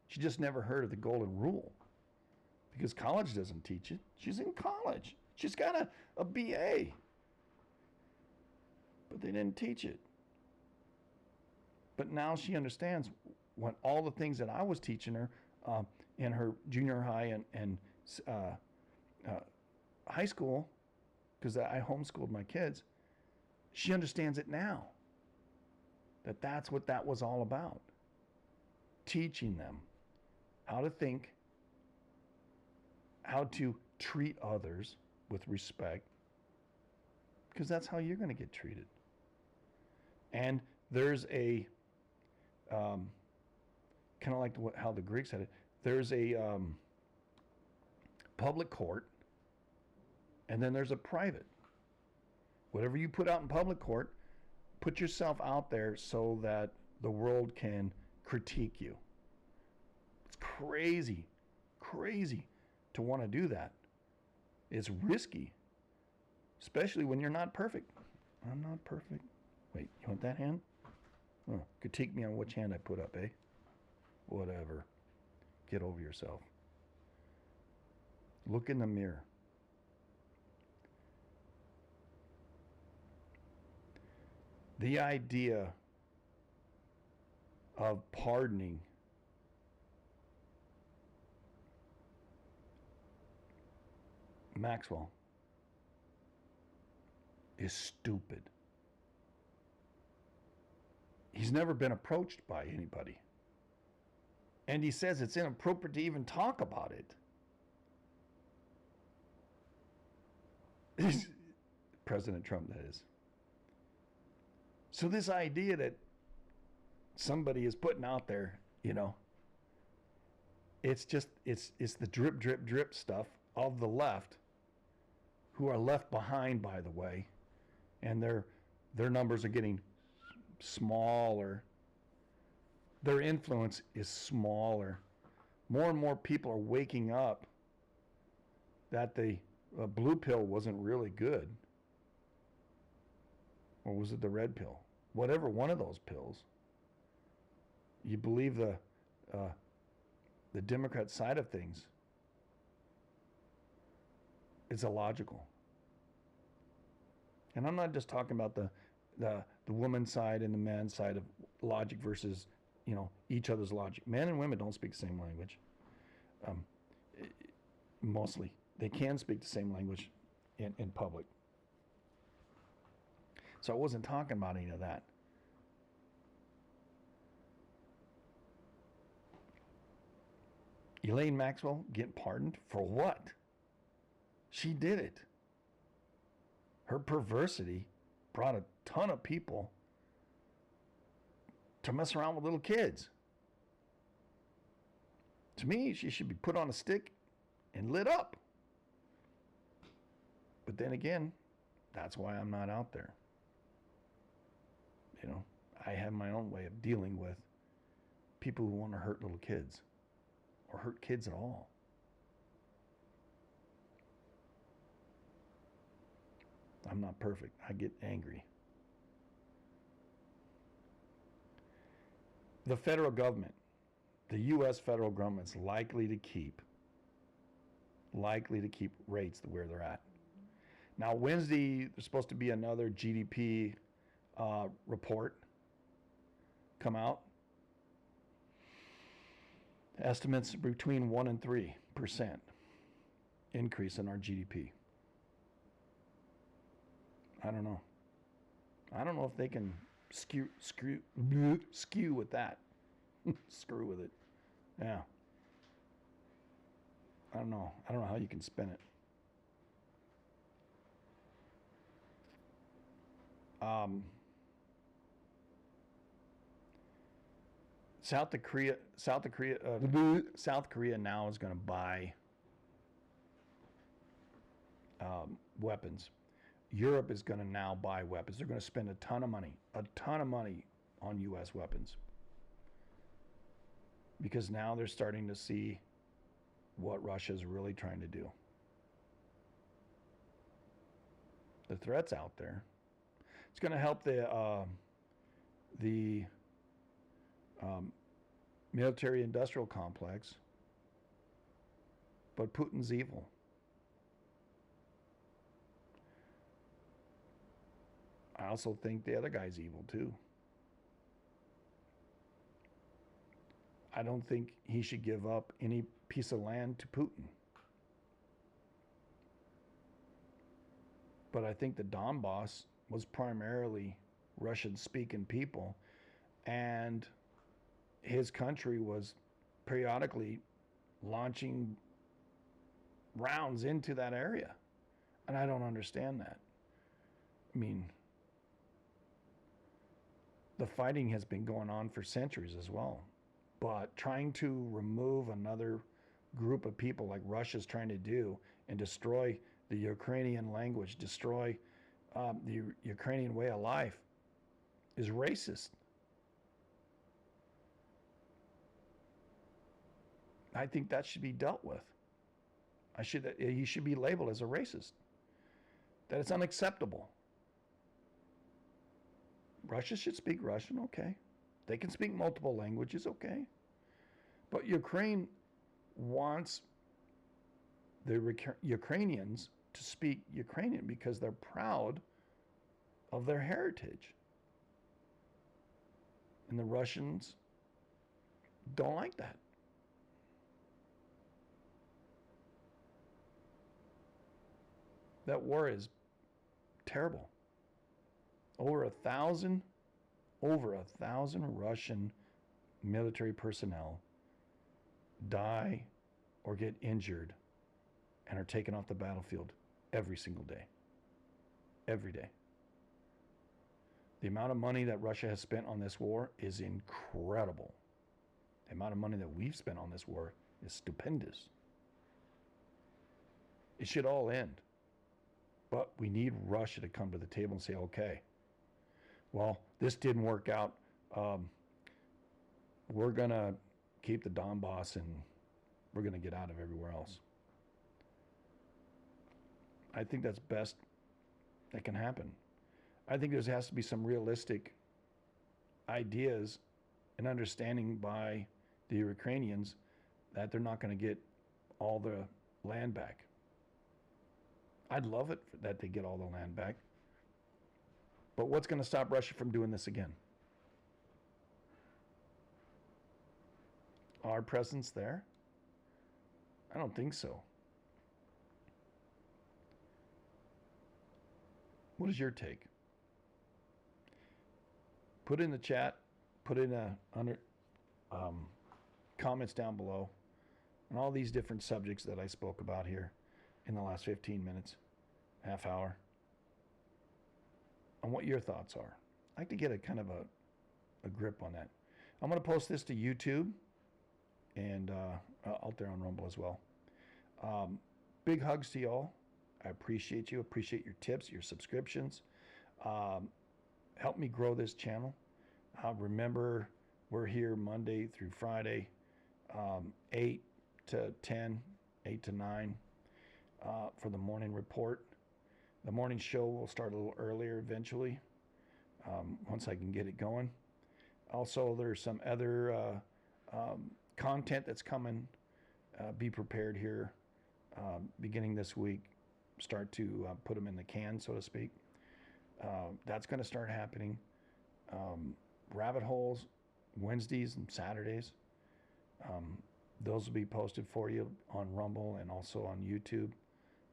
She just never heard of the golden rule. Because college doesn't teach it. She's in college. She's got a BA. But they didn't teach it. But now she understands when all the things that I was teaching her in her junior high and high school, because I homeschooled my kids, she understands it now. That's what that was all about. Teaching them how to think, how to treat others with respect, because that's how you're going to get treated. And there's a, kind of like how the Greeks had it, there's a public court, and then there's a private. Whatever you put out in public court, put yourself out there so that the world can critique you. It's crazy to want to do that. It's risky, especially when you're not perfect. I'm not perfect. Wait, you want that hand? Oh, critique me on which hand I put up, eh? Whatever. Get over yourself. Look in the mirror. The idea of pardoning Maxwell is stupid. He's never been approached by anybody. And he says it's inappropriate to even talk about it. President Trump, that is. So this idea that somebody is putting out there, it's the drip stuff of the left, who are left behind, by the way, and their numbers are getting smaller. Their influence is smaller. More and more people are waking up that the blue pill wasn't really good. Or was it the red pill? Whatever one of those pills. You believe the Democrat side of things. It's illogical. And I'm not just talking about the woman's side and the man's side of logic versus, each other's logic. Men and women don't speak the same language. Mostly. They can speak the same language in public. So I wasn't talking about any of that. Elaine Maxwell get pardoned for what? She did it. Her perversity brought a ton of people to mess around with little kids. To me, she should be put on a stick and lit up. But then again, that's why I'm not out there. I have my own way of dealing with people who want to hurt little kids or hurt kids at all. I'm not perfect. I get angry. The federal government, the U.S. federal government's likely to keep rates where they're at. Now, Wednesday, there's supposed to be another GDP report come out. Estimates between 1% and 3% increase in our GDP. I don't know. I don't know if they can skew with that. Screw with it. Yeah. I don't know. I don't know how you can spin it. South Korea now is going to buy weapons. Europe is going to now buy weapons. They're going to spend a ton of money on U.S. weapons. Because now they're starting to see what Russia's really trying to do. The threat's out there. It's going to help the military-industrial complex, but Putin's evil. I also think the other guy's evil too. I don't think he should give up any piece of land to Putin. But I think the Donbass was primarily Russian-speaking people, and his country was periodically launching rounds into that area. And I don't understand that. I mean, the fighting has been going on for centuries as well. But trying to remove another group of people like Russia's trying to do and destroy the Ukrainian language, destroy the Ukrainian way of life is racist. I think that should be dealt with. He should be labeled as a racist. That it's unacceptable. Russia should speak Russian, okay. They can speak multiple languages, okay. But Ukraine wants the Ukrainians to speak Ukrainian because they're proud of their heritage. And the Russians don't like that. That war is terrible. Over 1,000 Russian military personnel die or get injured and are taken off the battlefield every single day. Every day. The amount of money that Russia has spent on this war is incredible. The amount of money that we've spent on this war is stupendous. It should all end. But we need Russia to come to the table and say, okay, well, this didn't work out. We're going to keep the Donbass and we're going to get out of everywhere else. I think that's best that can happen. I think there has to be some realistic ideas and understanding by the Ukrainians that they're not going to get all the land back. I'd love it that they get all the land back. But what's going to stop Russia from doing this again? Our presence there? I don't think so. What is your take? Put in the chat, put in comments down below on all these different subjects that I spoke about here in the last 15 minutes, half hour, on what your thoughts are. I'd like to get a kind of a grip on that. I'm going to post this to YouTube and out there on Rumble as well. Big hugs to y'all. I appreciate you. Appreciate your tips, your subscriptions. Help me grow this channel. Remember, we're here Monday through Friday, 8 to 10, 8 to 9 for the morning report. The morning show will start a little earlier eventually, once I can get it going. Also, there's some other content that's coming. Be prepared here beginning this week. Start to put them in the can, so to speak. That's going to start happening. Rabbit holes, Wednesdays and Saturdays. Those will be posted for you on Rumble and also on YouTube,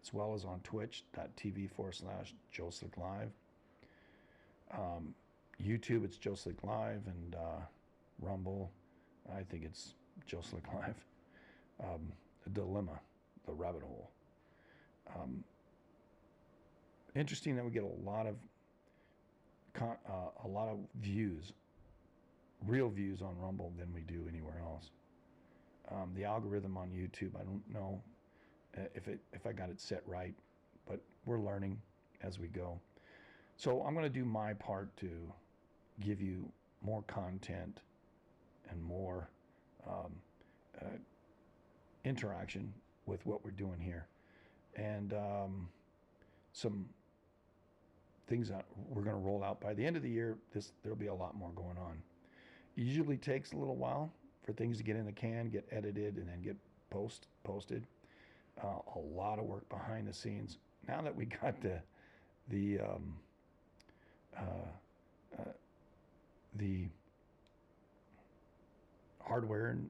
as well as on twitch.tv/JoeSlickLive. YouTube, it's Joe Slick Live, and Rumble, I think it's Joe Slick Live. The dilemma, the rabbit hole. Interesting that we get a lot of views, real views on Rumble than we do anywhere else. The algorithm on YouTube, I don't know if I got it set right, but we're learning as we go. So I'm going to do my part to give you more content and more interaction with what we're doing here, and some things that we're going to roll out by the end of the year. There'll be a lot more going on. It usually takes a little while for things to get in the can, get edited, and then get posted. A lot of work behind the scenes. Now that we got the hardware and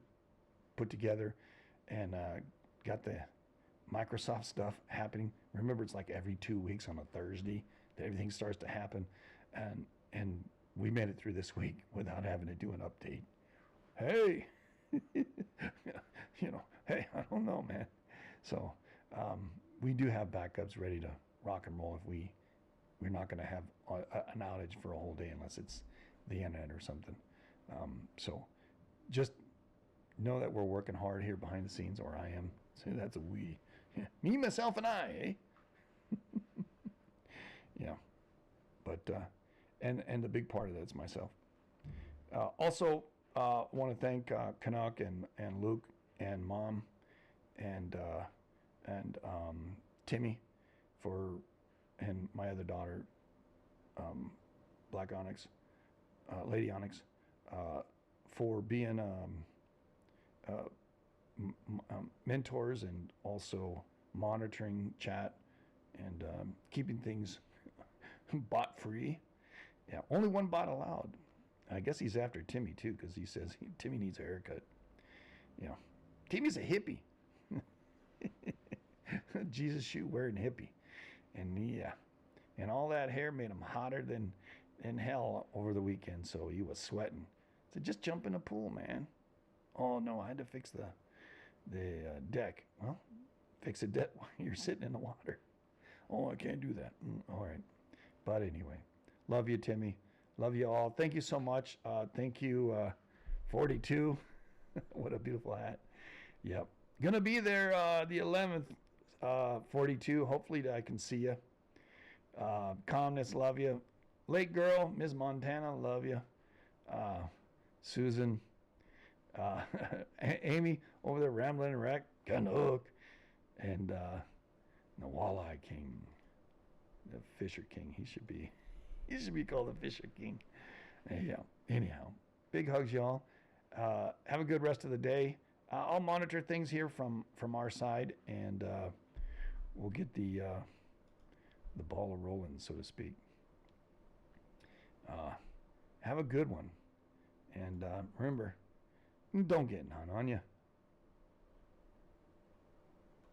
put together, and got the Microsoft stuff happening. Remember, it's like every 2 weeks on a Thursday that everything starts to happen, and we made it through this week without having to do an update. Hey, hey, I don't know, man. So we do have backups ready to rock and roll if we're not going to have an outage for a whole day unless it's the internet or something. So just know that we're working hard here behind the scenes, or I am. So that's a we. Yeah. Me, myself, and I, eh? Yeah. But, and the big part of that's myself. Also, want to thank Canuck and Luke and Mom and Timmy and my other daughter, Black Onyx, Lady Onyx, for being mentors and also monitoring chat and keeping things bot free. Yeah, only one bot allowed. I guess he's after Timmy too, because he says Timmy needs a haircut. You know, Timmy's a hippie. Jesus shoe wearing hippie. And yeah, and all that hair made him hotter than hell over the weekend, so he was sweating. So just jump in the pool, man. Oh no, I had to fix the deck. Well, fix a deck while you're sitting in the water. Oh, I can't do that. All right. But anyway, love you, Timmy. Love you all. Thank you so much. Thank you, 42. What a beautiful hat. Yep. Gonna be there the 11th, 42. Hopefully I can see you. Calmness, love you. Lake Girl, Ms. Montana, love you. Susan, Amy over there, Rambling Wreck, Canuck, and the Walleye King, the Fisher King. He should be called the Fisher King. Yeah. Anyhow, big hugs, y'all. Have a good rest of the day. I'll monitor things here from our side, and we'll get the ball rolling, so to speak. Have a good one, and remember, don't get none on you.